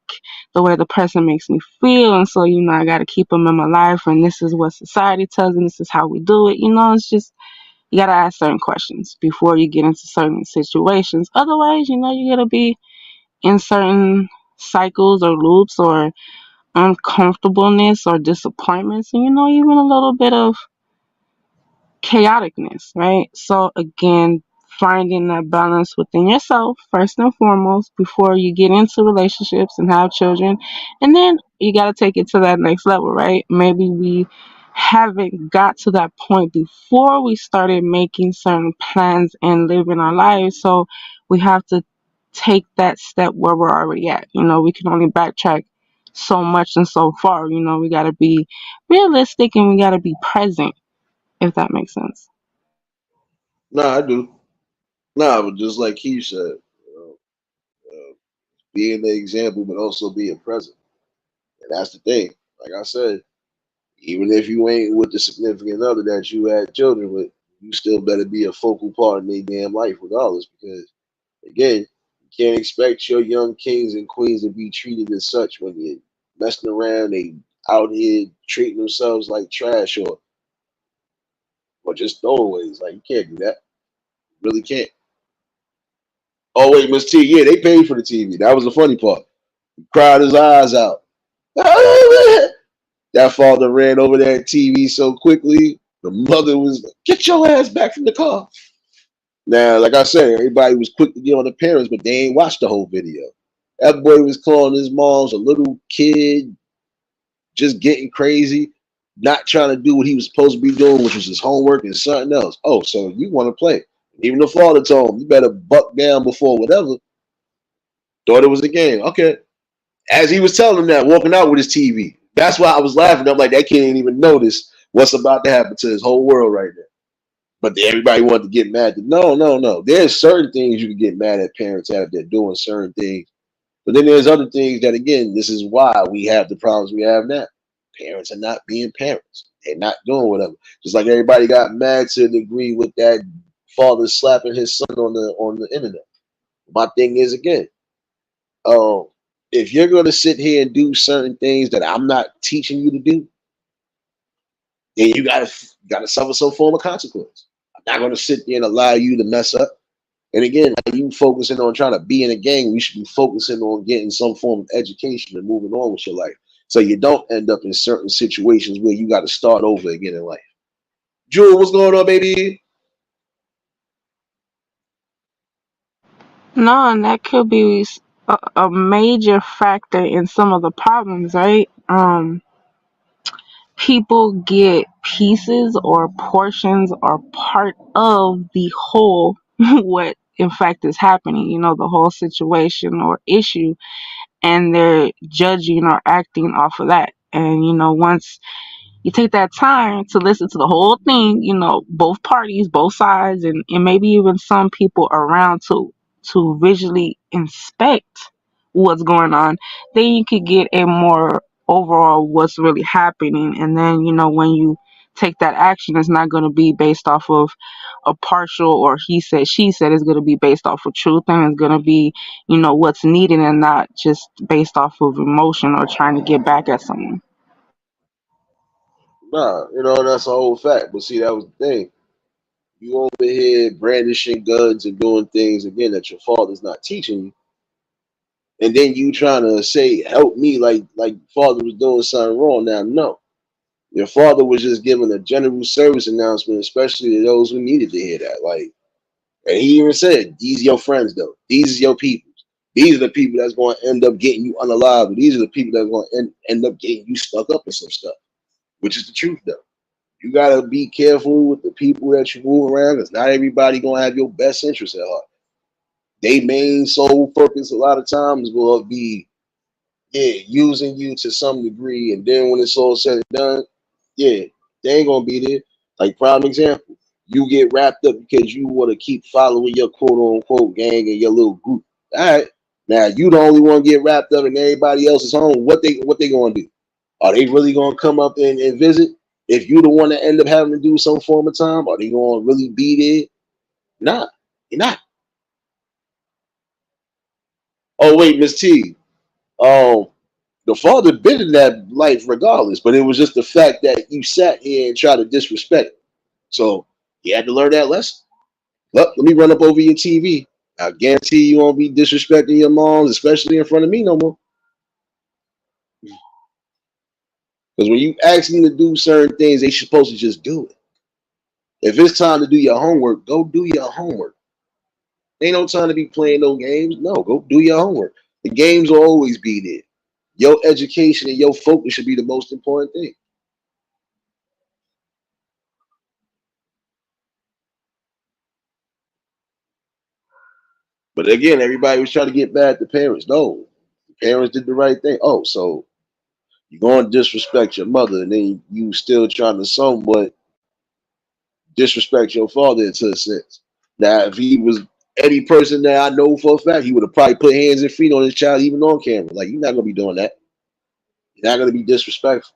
the way the person makes me feel, and so, I got to keep them in my life, and this is what society tells me, this is how we do it. It's just, you gotta ask certain questions before you get into certain situations. Otherwise, you're gonna be in certain cycles or loops or uncomfortableness or disappointments, and even a little bit of chaoticness, right? So again, finding that balance within yourself first and foremost before you get into relationships and have children. And then you got to take it to that next level, right? Maybe we haven't got to that point before we started making certain plans and living our lives. So we have to take that step where we're already at. We can only backtrack so much and so far. We got to be realistic and we got to be present, if that makes sense. Nah, I do. Nah, but just like he said, being the example, but also being present. And that's the thing. Like I said, even if you ain't with the significant other that you had children with, you still better be a focal part in their damn life, regardless. Because again, you can't expect your young kings and queens to be treated as such when they're messing around, they out here treating themselves like trash or just throwaways. Like you can't do that. You really can't. Oh wait, Miss T, yeah, they paid for the TV. That was the funny part. He cried his eyes out. That father ran over that TV so quickly. The mother was like, "Get your ass back from the car." Now, like I said, everybody was quick to get on the parents, but they ain't watched the whole video. That boy was calling his mom's a little kid, just getting crazy, not trying to do what he was supposed to be doing, which was his homework and something else. Oh, so you want to play. Even the father told him, you better buck down before whatever. Thought it was a game. Okay. As he was telling him that, walking out with his TV. That's why I was laughing. I'm like, that kid ain't even notice what's about to happen to his whole world right now. But everybody wanted to get mad. No, no, no. There's certain things you can get mad at parents at if they're doing certain things. But then there's other things that, again, this is why we have the problems we have now. Parents are not being parents. They're not doing whatever. Just like everybody got mad to a degree with that father slapping his son on the internet. My thing is, again, um, if you're going to sit here and do certain things that I'm not teaching you to do, then you gotta suffer some form of consequence. I'm not going to sit there and allow you to mess up. And again, like you focusing on trying to be in a gang, we should be focusing on getting some form of education and moving on with your life, so you don't end up in certain situations where you got to start over again in life. Jewel, what's going on, baby? No, and that could be a major factor in some of the problems, right? People get pieces or portions or part of the whole, what in fact is happening, the whole situation or issue, and they're judging or acting off of that. And, once you take that time to listen to the whole thing, both parties, both sides, and maybe even some people around to visually inspect what's going on, then you could get a more overall what's really happening. And then, when you take that action, it's not going to be based off of a partial or he said, she said. It's going to be based off of truth, and it's going to be, what's needed, and not just based off of emotion or trying to get back at someone. Nah, that's a whole fact. But see, that was the thing. You over here brandishing guns and doing things again that your father's not teaching you, and then you trying to say help me like father was doing something wrong. Now, no, your father was just giving a general service announcement, especially to those who needed to hear that. Like, and he even said, "These are your friends, though. These are your people. These are the people that's going to end up getting you unalive. These are the people that's going to end up getting you stuck up in some stuff." Which is the truth, though. You gotta be careful with the people that you move around, because not everybody gonna have your best interest at heart. They main sole focus a lot of times will be, yeah, using you to some degree, and then when it's all said and done, yeah, they ain't gonna be there. Like prime example, you get wrapped up because you want to keep following your quote unquote gang and your little group. All right, now you the only one get wrapped up, and everybody else is home. What they gonna do? Are they really gonna come up and visit? If you the one that end up having to do some form of time, are they gonna really be there? Nah, you're not. Oh wait, Miss T. Um, the father been in that life regardless, but it was just the fact that you sat here and tried to disrespect. So you had to learn that lesson. Let me run up over your TV. I guarantee you won't be disrespecting your moms, especially in front of me no more. Because when you ask them to do certain things, they supposed to just do it. If it's time to do your homework, go do your homework. Ain't no time to be playing no games. No, go do your homework. The games will always be there. Your education and your focus should be the most important thing. But again, everybody was trying to get back at the parents. No, the parents did the right thing. Oh, so you're going to disrespect your mother, and then you still trying to somewhat disrespect your father into a sense. Now, if he was any person that I know for a fact, he would have probably put hands and feet on his child, even on camera. Like, you're not going to be doing that. You're not going to be disrespectful.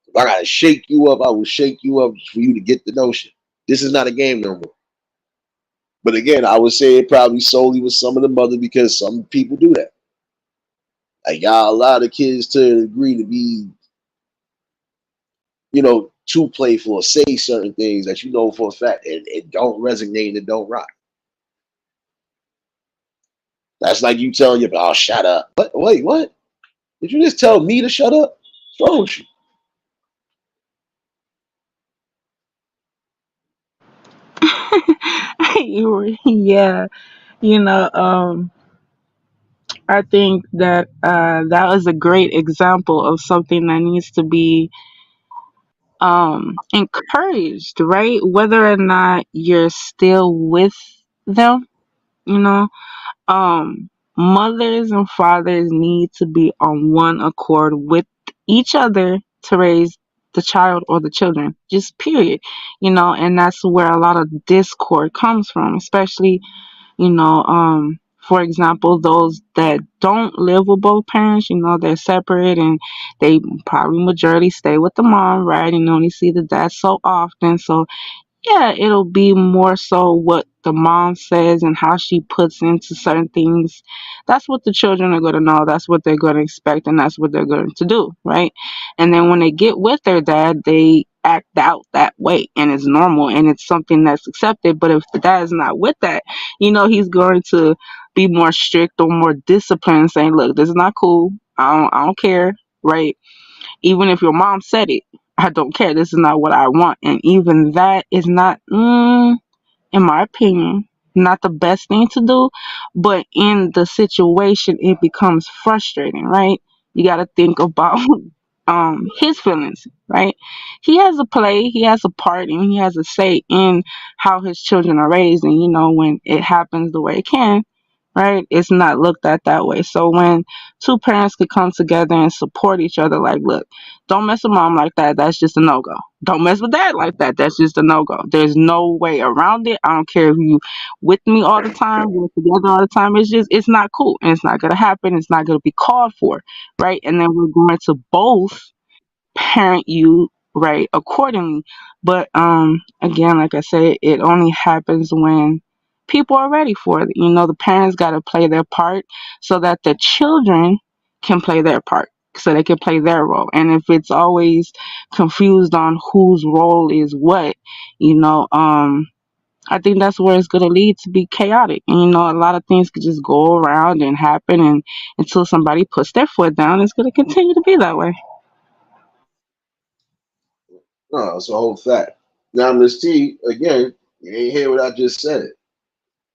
If I got to shake you up, I will shake you up for you to get the notion. This is not a game no more. But again, I would say it probably solely was some of the mother, because some people do that. Like, y'all allow the kids to agree to be, too playful or say certain things that you know for a fact it don't resonate and it don't rock. That's like you telling your, oh, shut up. What? Wait, what? Did you just tell me to shut up? What's wrong with you? Yeah, you know, I think that that was a great example of something that needs to be encouraged, right? Whether or not you're still with them, you know, mothers and fathers need to be on one accord with each other to raise the child or the children, just period, and that's where a lot of discord comes from, especially, for example, those that don't live with both parents, they're separate and they probably majority stay with the mom, right? And only see the dad so often. So yeah, it'll be more so what the mom says and how she puts into certain things. That's what the children are going to know. That's what they're going to expect, and that's what they're going to do, right? And then when they get with their dad, they act out that way, and it's normal and it's something that's accepted. But if the dad's not with that, he's going to be more strict or more disciplined, saying, "Look, this is not cool. I don't care, right? Even if your mom said it, I don't care. This is not what I want." And even that is not, in my opinion, not the best thing to do. But in the situation, it becomes frustrating, right? You got to think about his feelings, right? He has a play, he has a part, and he has a say in how his children are raised. And when it happens the way it can, right? It's not looked at that way. So when two parents could come together and support each other, like, look, don't mess with mom like that. That's just a no go. Don't mess with dad like that. That's just a no go. There's no way around it. I don't care if you with me all the time, we're together all the time. It's not cool, and it's not gonna happen. It's not gonna be called for, right? And then we're going to both parent you right accordingly. But again, like I said, it only happens when people are ready for it. The parents got to play their part so that the children can play their part. so they can play their role. And if it's always confused on whose role is what, you know, I think that's where it's going to lead to be chaotic. And, a lot of things could just go around and happen, and until somebody puts their foot down, it's going to continue to be that way. No, it's a whole fact. Now, Miss T, again, you ain't hear what I just said.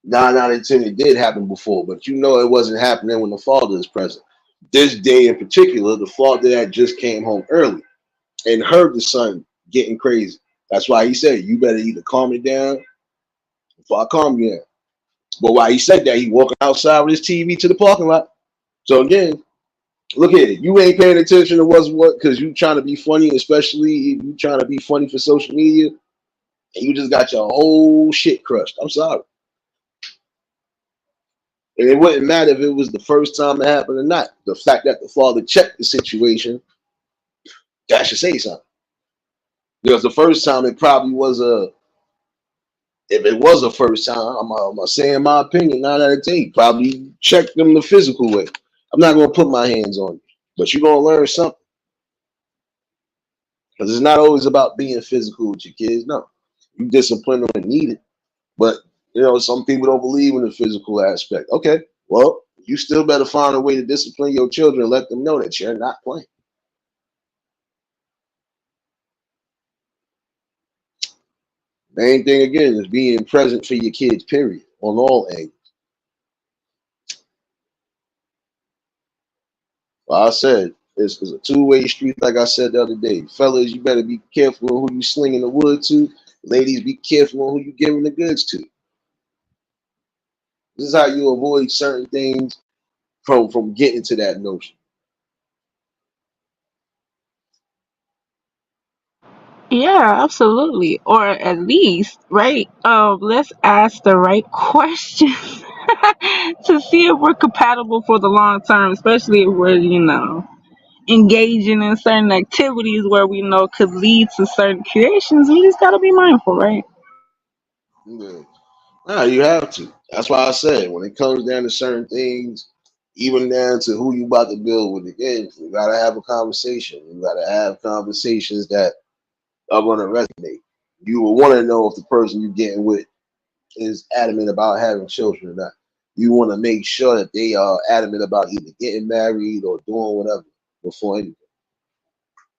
9 out of 10, it did happen before, but you know it wasn't happening when the father is present. This day in particular, the father that just came home early and heard the son getting crazy. That's why he said, you better either calm it down before I calm you down. But while he said that, he walking outside with his TV to the parking lot. So again, look at it. You ain't paying attention to what's what because you trying to be funny, especially if you trying to be funny for social media, and you just got your whole shit crushed. I'm sorry. And it wouldn't matter if it was the first time it happened or not. The fact that the father checked the situation, that should say something. Because the first time it probably was if it was a first time, I'm saying my opinion, 9 out of 10, probably check them the physical way. I'm not going to put my hands on you, but you're going to learn something. Because it's not always about being physical with your kids. No, you discipline them when needed. But, some people don't believe in the physical aspect. Okay, well, you still better find a way to discipline your children and let them know that you're not playing. Main thing, again, is being present for your kids, period, on all angles. Well, I said, it's a two-way street, like I said the other day. Fellas, you better be careful on who you slinging the wood to. Ladies, be careful on who you giving the goods to. This is how you avoid certain things from getting to that notion. Yeah, absolutely. Or at least, right? Let's ask the right questions to see if we're compatible for the long term, especially if we're, engaging in certain activities where we know could lead to certain creations. We just gotta be mindful, right? Yeah. Nah, you have to. That's why I said when it comes down to certain things, even down to who you about to build with again, you gotta have a conversation. You gotta have conversations that are gonna resonate. You will want to know if the person you're getting with is adamant about having children or not. You want to make sure that they are adamant about either getting married or doing whatever before anything.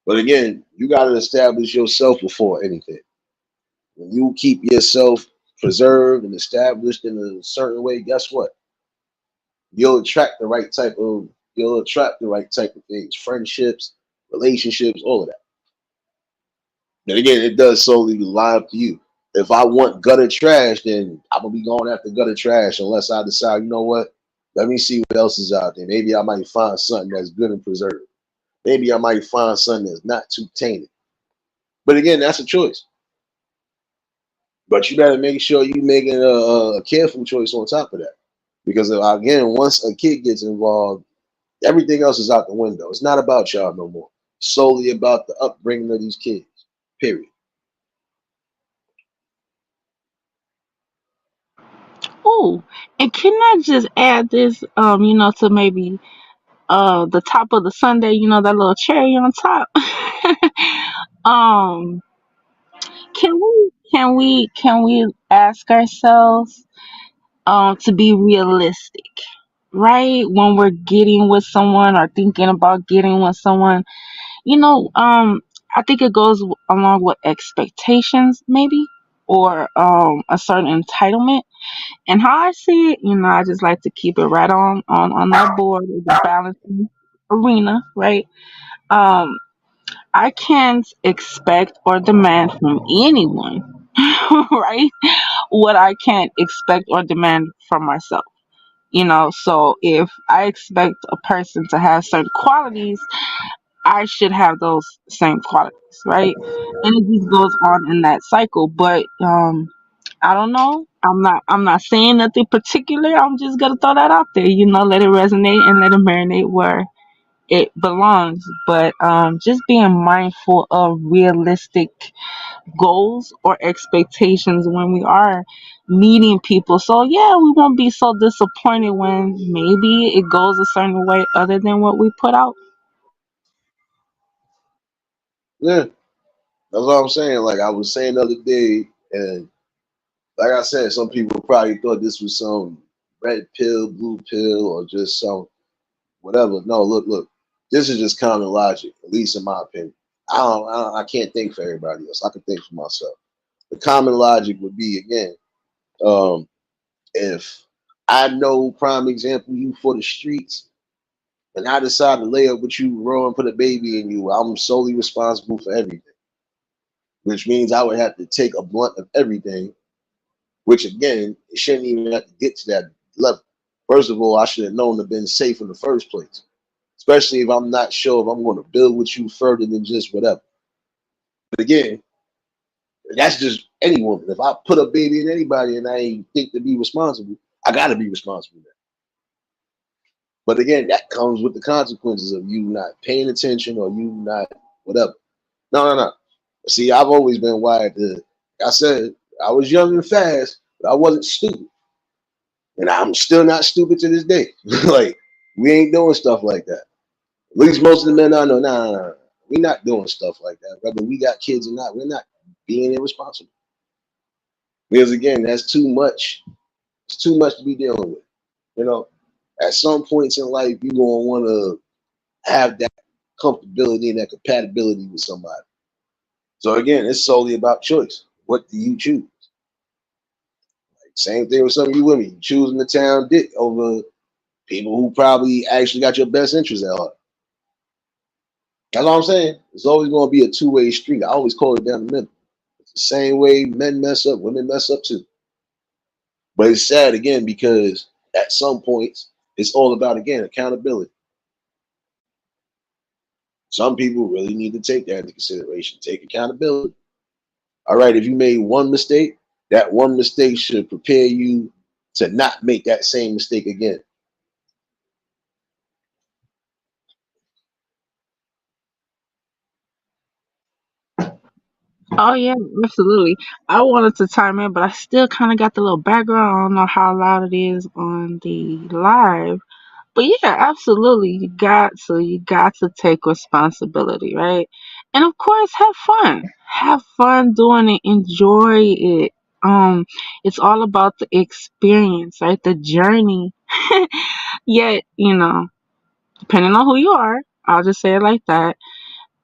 But again, you got to establish yourself before anything. When you keep yourself preserved and established in a certain way, guess what? You'll attract the right type of things, friendships, relationships, all of that. And again, it does solely lie up to you. If I want gutter trash, then I'm gonna be going after gutter trash unless I decide, you know what? Let me see what else is out there. Maybe I might find something that's good and preserved. Maybe I might find something that's not too tainted. But again, that's a choice. But you better make sure you making a careful choice on top of that. Because again, once a kid gets involved, everything else is out the window. It's not about y'all no more. It's solely about the upbringing of these kids. Period. Oh, and can I just add this, to maybe the top of the sundae, that little cherry on top. um, can we ask ourselves to be realistic, right? When we're getting with someone or thinking about getting with someone, I think it goes along with expectations, maybe, or a certain entitlement. And how I see it, I just like to keep it right on that board, the balancing arena, right? Um, I can't expect or demand from anyone, right? What I can't expect or demand from myself. So if I expect a person to have certain qualities, I should have those same qualities, right? And it just goes on in that cycle. But I don't know. I'm not saying nothing particular. I'm just gonna throw that out there. Let it resonate and let it marinate where it belongs. But just being mindful of realistic goals or expectations when we are meeting people. So yeah, we won't be so disappointed when maybe it goes a certain way other than what we put out. Yeah, that's what I'm saying. Like I was saying the other day, and like I said, some people probably thought this was some red pill, blue pill, or just some whatever. No, look. This is just common logic, at least in my opinion. I can't think for everybody else. I can think for myself. The common logic would be again, um, if I know prime example you for the streets, and I decide to lay up with you, raw, and put a baby in you, I'm solely responsible for everything. Which means I would have to take a blunt of everything. Which again, it shouldn't even have to get to that level. First of all, I should have known to been safe in the first place. Especially if I'm not sure if I'm going to build with you further than just whatever. But again, that's just any woman. If I put a baby in anybody and I ain't think to be responsible, I got to be responsible then. But again, that comes with the consequences of you not paying attention or you not whatever. No. See, I've always been wired to, like I said, I was young and fast, but I wasn't stupid. And I'm still not stupid to this day. Like, we ain't doing stuff like that. At least most of the men I know, nah. We're not doing stuff like that. Whether we got kids or not, we're not being irresponsible. Because again, that's too much. It's too much to be dealing with. You know, at some points in life, you're gonna want to have that comfortability and that compatibility with somebody. So again, it's solely about choice. What do you choose? Like, same thing with some of you women. You choosing the town dick over people who probably actually got your best interest at heart. That's all I'm saying. It's always going to be a two-way street. I always call it down the middle. It's the same way men mess up, women mess up too. But it's sad again because at some points it's all about again accountability. Some people really need to take that into consideration. Take accountability. All right, if you made one mistake, that one mistake should prepare you to not make that same mistake again. Oh yeah, absolutely. I wanted to chime in, but I still kind of got the little background. I don't know how loud it is on the live, but yeah, absolutely. You got to take responsibility, right? And of course, have fun. Have fun doing it. Enjoy it. It's all about the experience, right? The journey. Yet, depending on who you are, I'll just say it like that.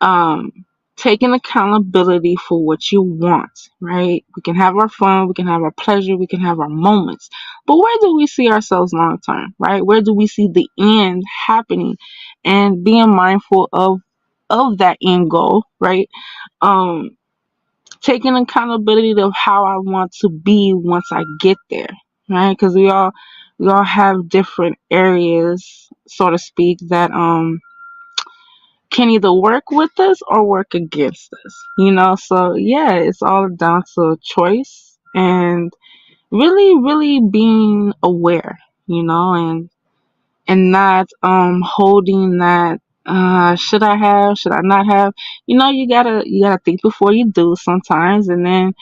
um Taking accountability for what you want, right? We can have our fun, we can have our pleasure, we can have our moments, but where do we see ourselves long term, right? Where do we see the end happening? And being mindful of that end goal, right? um Taking accountability of how I want to be once I get there, right? Because we all have different areas, so to speak, that can either work with us or work against us, So yeah, it's all down to choice and really, really being aware, and not holding that should I have, should I not have. You gotta think before you do sometimes, and then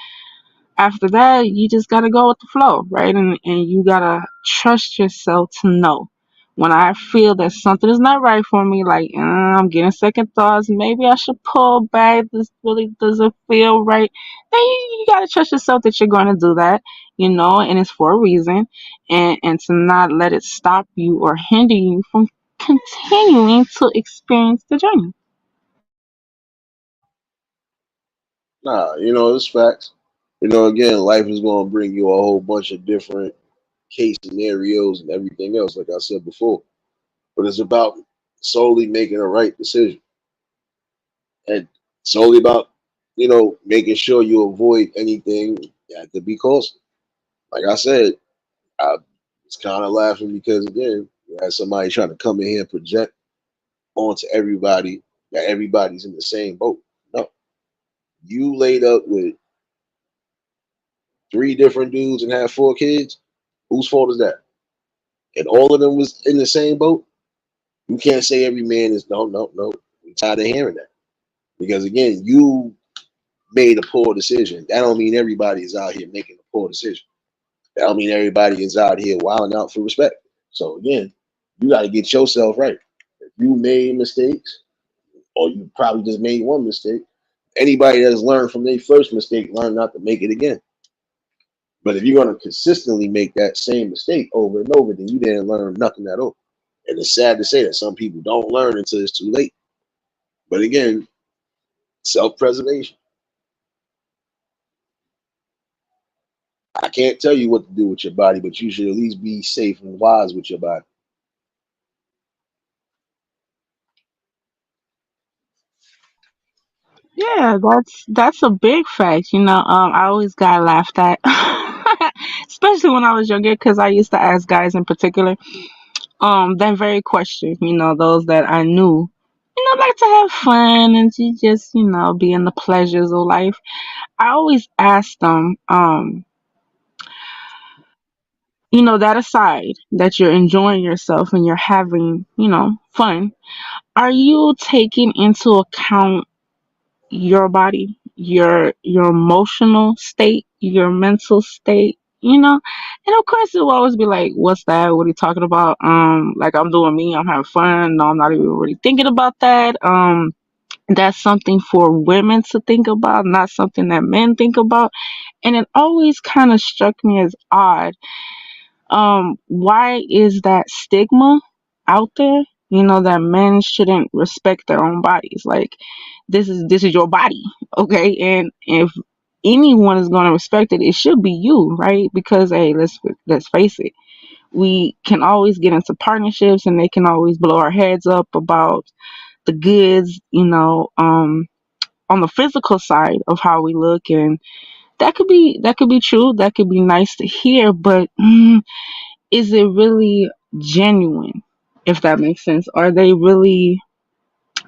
after that, you just gotta go with the flow, right? And you gotta trust yourself to know when I feel that something is not right for me, like I'm getting second thoughts, maybe I should pull back. This really doesn't feel right. Then you gotta trust yourself that you're going to do that, and it's for a reason, and to not let it stop you or hinder you from continuing to experience the journey. Nah, it's facts. Again, life is going to bring you a whole bunch of different case scenarios and everything else, like I said before. But it's about solely making a right decision and solely about, making sure you avoid anything that could be costly. Like I said, I was kind of laughing because, again, you had somebody trying to come in here and project onto everybody that everybody's in the same boat. No, you laid up with three different dudes and had four kids. Whose fault is that? And all of them was in the same boat. You can't say every man is no. I'm tired of hearing that because again, you made a poor decision. That don't mean everybody is out here making a poor decision. That don't mean everybody is out here wilding out for respect. So again, you got to get yourself right. If you made mistakes, or you probably just made one mistake, Anybody that's learned from their first mistake learn not to make it again. But if you're going to consistently make that same mistake over and over, then you didn't learn nothing at all. And it's sad to say that some people don't learn until it's too late. But again, self-preservation. I can't tell you what to do with your body, but you should at least be safe and wise with your body. Yeah, that's a big fact. I always got laughed at, especially when I was younger, because I used to ask guys in particular, that very question. Those that I knew, like to have fun and to just, be in the pleasures of life. I always asked them, that aside, that you're enjoying yourself and you're having, fun, are you taking into account your body, your emotional state, your mental state, and of course it will always be like, what's that? What are you talking about? Like, I'm doing me, I'm having fun. No, I'm not even really thinking about that. That's something for women to think about, not something that men think about. And it always kind of struck me as odd. Why is that stigma out there? That men shouldn't respect their own bodies. Like, this is your body, okay? And if anyone is going to respect it, it should be you, right? Because hey, let's face it, we can always get into partnerships, and they can always blow our heads up about the goods, on the physical side of how we look, and that could be true. That could be nice to hear, but is it really genuine, if that makes sense? Are they really,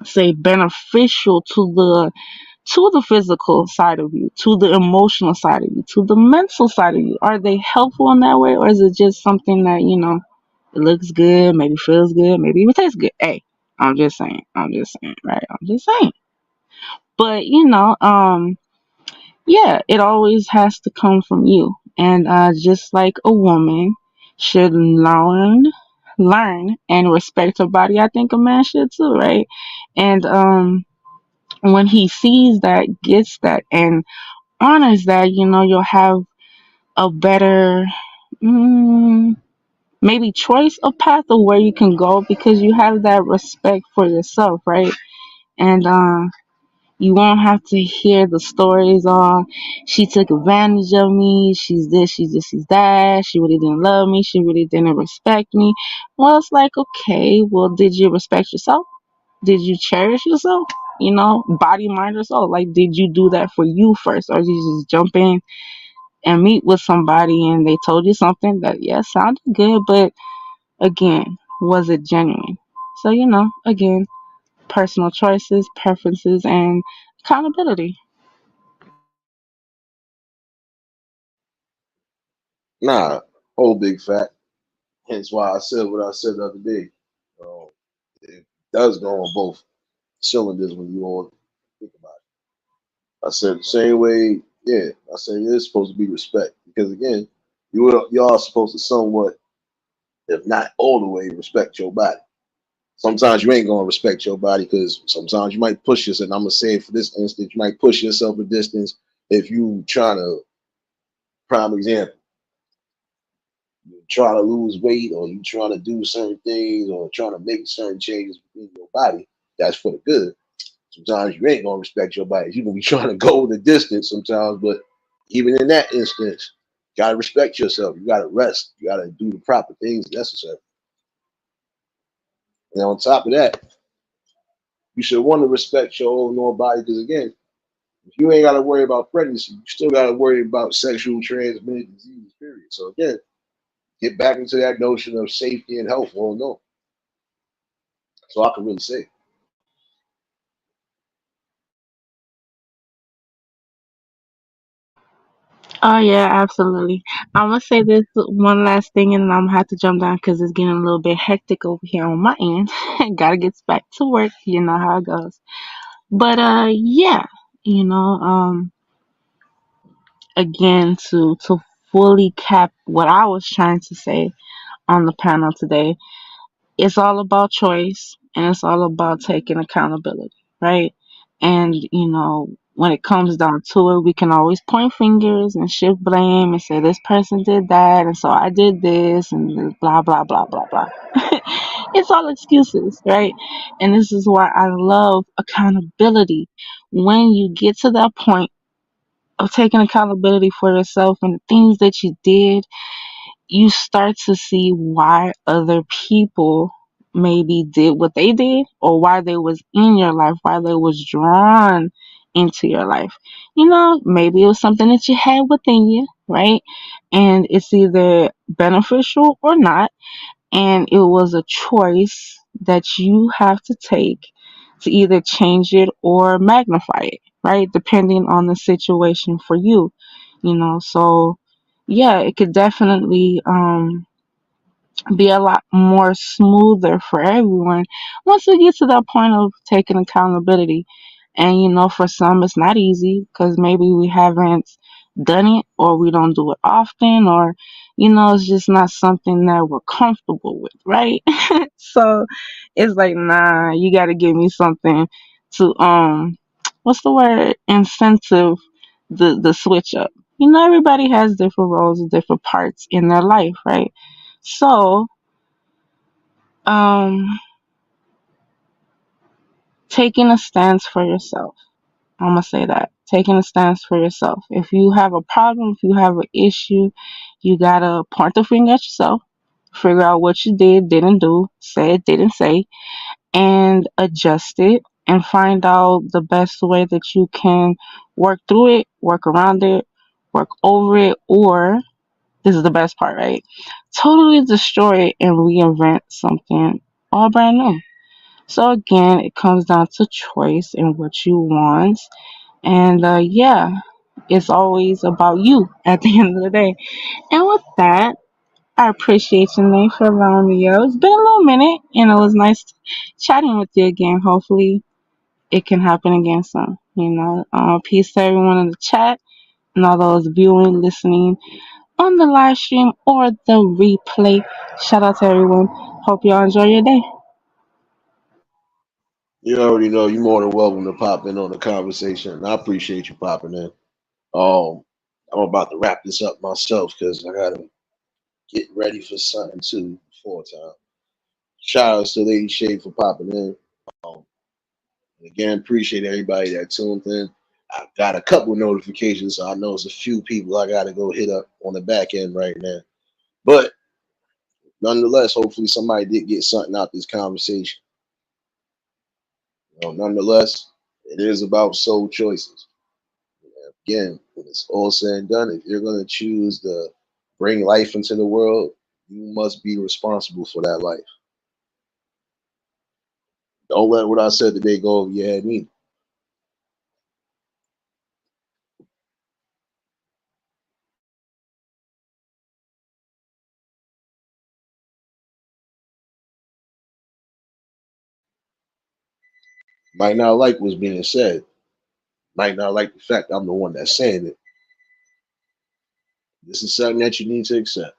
say, beneficial to the physical side of you, to the emotional side of you, to the mental side of you? Are they helpful in that way, or is it just something that, it looks good, maybe feels good, maybe even tastes good? Hey, I'm just saying, right? I'm just saying. But yeah, it always has to come from you. And just like a woman should learn and respect her body, I think a man should too, right? And when he sees that, gets that, and honors that, you'll have a better, mm, maybe choice of path of where you can go, because you have that respect for yourself, right? And you won't have to hear the stories on, she took advantage of me, she's this, she's this, she's that, she really didn't love me, she really didn't respect me. Well, it's like, okay, well, did you respect yourself? Did you cherish yourself? Body, mind, or soul? Like, did you do that for you first? Or did you just jump in and meet with somebody and they told you something that, yeah, sounded good, but again, was it genuine? So, again, personal choices, preferences, and accountability. Nah, whole big fact. Hence why I said what I said the other day. It does go on both cylinders when you all think about it. I said the same way. Yeah, I said there's supposed to be respect because again, you are supposed to somewhat, if not all the way, respect your body. Sometimes you ain't gonna respect your body because sometimes you might push yourself. And I'm gonna say for this instance, you might push yourself a distance if you trying to, prime example, you trying to lose weight or you trying to do certain things or trying to make certain changes within your body. That's for the good. Sometimes you ain't gonna respect your body. You can be trying to go the distance sometimes, but even in that instance, you gotta respect yourself. You gotta rest. You gotta do the proper things necessary. And on top of that, you should want to respect your own body because again, if you ain't got to worry about pregnancy, you still got to worry about sexual transmitted disease, period. So again, get back into that notion of safety and health. Well, no. So I can really say. Oh yeah, absolutely. I'm gonna say this one last thing, and then I'm gonna have to jump down because it's getting a little bit hectic over here on my end. Gotta get back to work. You know how it goes. But yeah, you know, again, to fully cap what I was trying to say on the panel today, it's all about choice and it's all about taking accountability, right? And when it comes down to it, we can always point fingers and shift blame and say this person did that, and so I did this, and blah blah blah blah blah. It's all excuses, right? And this is why I love accountability. When you get to that point of taking accountability for yourself and the things that you did, you start to see why other people maybe did what they did, or why they was in your life, why they was drawn into your life. Maybe it was something that you had within you, right? And it's either beneficial or not, and it was a choice that you have to take to either change it or magnify it, right? Depending on the situation for you, so yeah, it could definitely be a lot more smoother for everyone once we get to that point of taking accountability. And for some it's not easy because maybe we haven't done it, or we don't do it often, or it's just not something that we're comfortable with, right? So it's like, nah, you got to give me something to what's the word, incentive the switch up. Everybody has different roles and different parts in their life, right? So um taking a stance for yourself, I'm gonna say that, taking a stance for yourself. If you have a problem, if you have an issue, you gotta point the finger at yourself, figure out what you didn't do, said, didn't say, and adjust it, and find out the best way that you can work through it, work around it, work over it, or this is the best part, right? Totally destroy it and reinvent something all brand new. So again, it comes down to choice and what you want. And yeah, it's always about you at the end of the day. And with that, I appreciate you, Nate, for allowing me. Yo, it's been a little minute, and it was nice chatting with you again. Hopefully, it can happen again soon. Peace to everyone in the chat and all those viewing, listening on the live stream or the replay. Shout out to everyone. Hope y'all enjoy your day. You already know you're more than welcome to pop in on the conversation. And I appreciate you popping in. Um, I'm about to wrap this up myself because I gotta get ready for something too before time. Shout out to Lady Shade for popping in. Um, Again, appreciate everybody that tuned in. I got a couple notifications, so I know it's a few people I gotta go hit up on the back end right now. But nonetheless, hopefully somebody did get something out this conversation. Nonetheless, it is about soul choices. Again, when it's all said and done, if you're gonna choose to bring life into the world, you must be responsible for that life. Don't let what I said today go over your head neither. Might not like what's being said. Might not like the fact I'm the one that's saying it. This is something that you need to accept.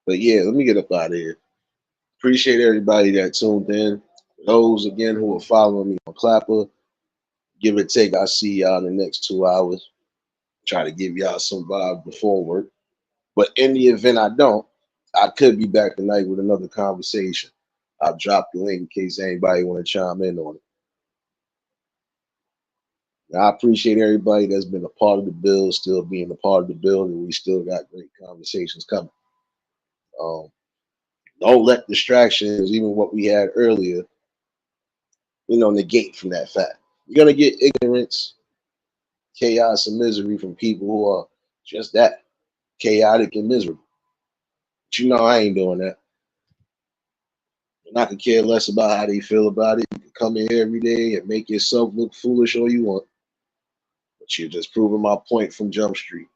But yeah, let me get up out of here. Appreciate everybody that tuned in. For those again who are following me on Clapper, give or take, I see y'all in the next 2 hours. Try to give y'all some vibe before work. But in the event I don't, I could be back tonight with another conversation. I'll drop the link in case anybody want to chime in on it. Now, I appreciate everybody that's been a part of the build, still being a part of the build, and we still got great conversations coming. Um, don't let distractions, even what we had earlier, negate from that fact. You're gonna get ignorance, chaos, and misery from people who are just that, chaotic and miserable. But I ain't doing that. And I could care less about how they feel about it. You can come in here every day and make yourself look foolish all you want, but you're just proving my point from Jump Street.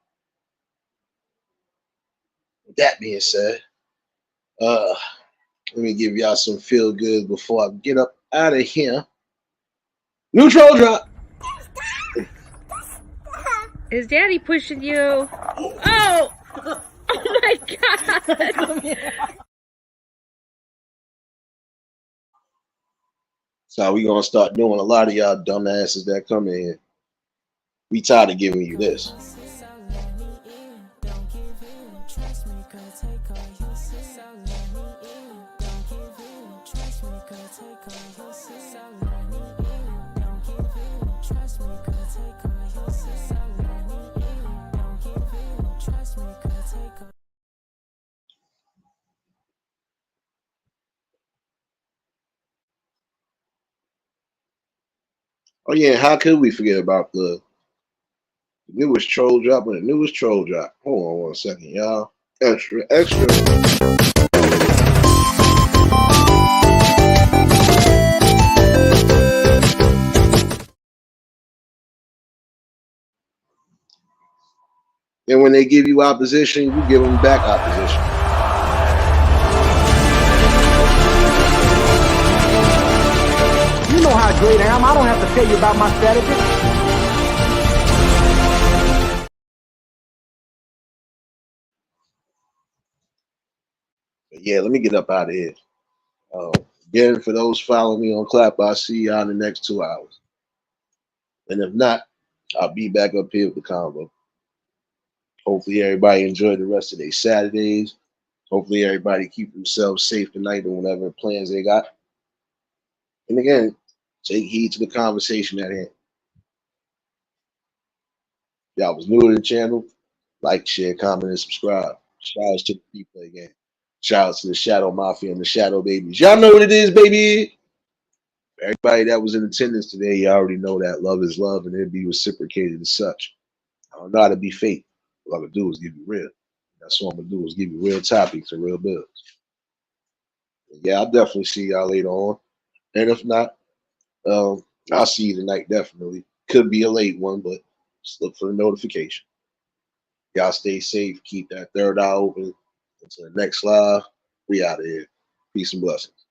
With that being said, let me give y'all some feel good before I get up out of here. Neutral drop. Is Daddy pushing you? Oh! Oh my God! So we gonna start doing a lot of y'all dumbasses that come in. We tired of giving you this. Oh yeah, how could we forget about the newest troll drop and the newest troll drop? Hold on one second, y'all. Extra, extra. And when they give you opposition, you give them back opposition. You know how great I am. I don't have to tell you about my strategy. But yeah, let me get up out of here. Again, for those following me on Clap, I'll see y'all in the next 2 hours. And if not, I'll be back up here with the convo. Hopefully everybody enjoyed the rest of their Saturdays. Hopefully everybody keep themselves safe tonight and whatever plans they got. And again, take heed to the conversation at hand. Y'all was new to the channel, like, share, comment, and subscribe. Shout outs to the replay again. Shout outs to the Shadow Mafia and the Shadow Babies. Y'all know what it is, baby. Everybody that was in attendance today, you already know that love is love and it'll be reciprocated as such. I don't know how to be fake. All I can do is give you real. That's what I'm gonna do is give you real topics and real bills. Yeah, I'll definitely see y'all later on. And if not, I'll see you tonight, definitely. Could be a late one, but just look for the notification. Y'all stay safe. Keep that third eye open. Until the next live, we out of here. Peace and blessings.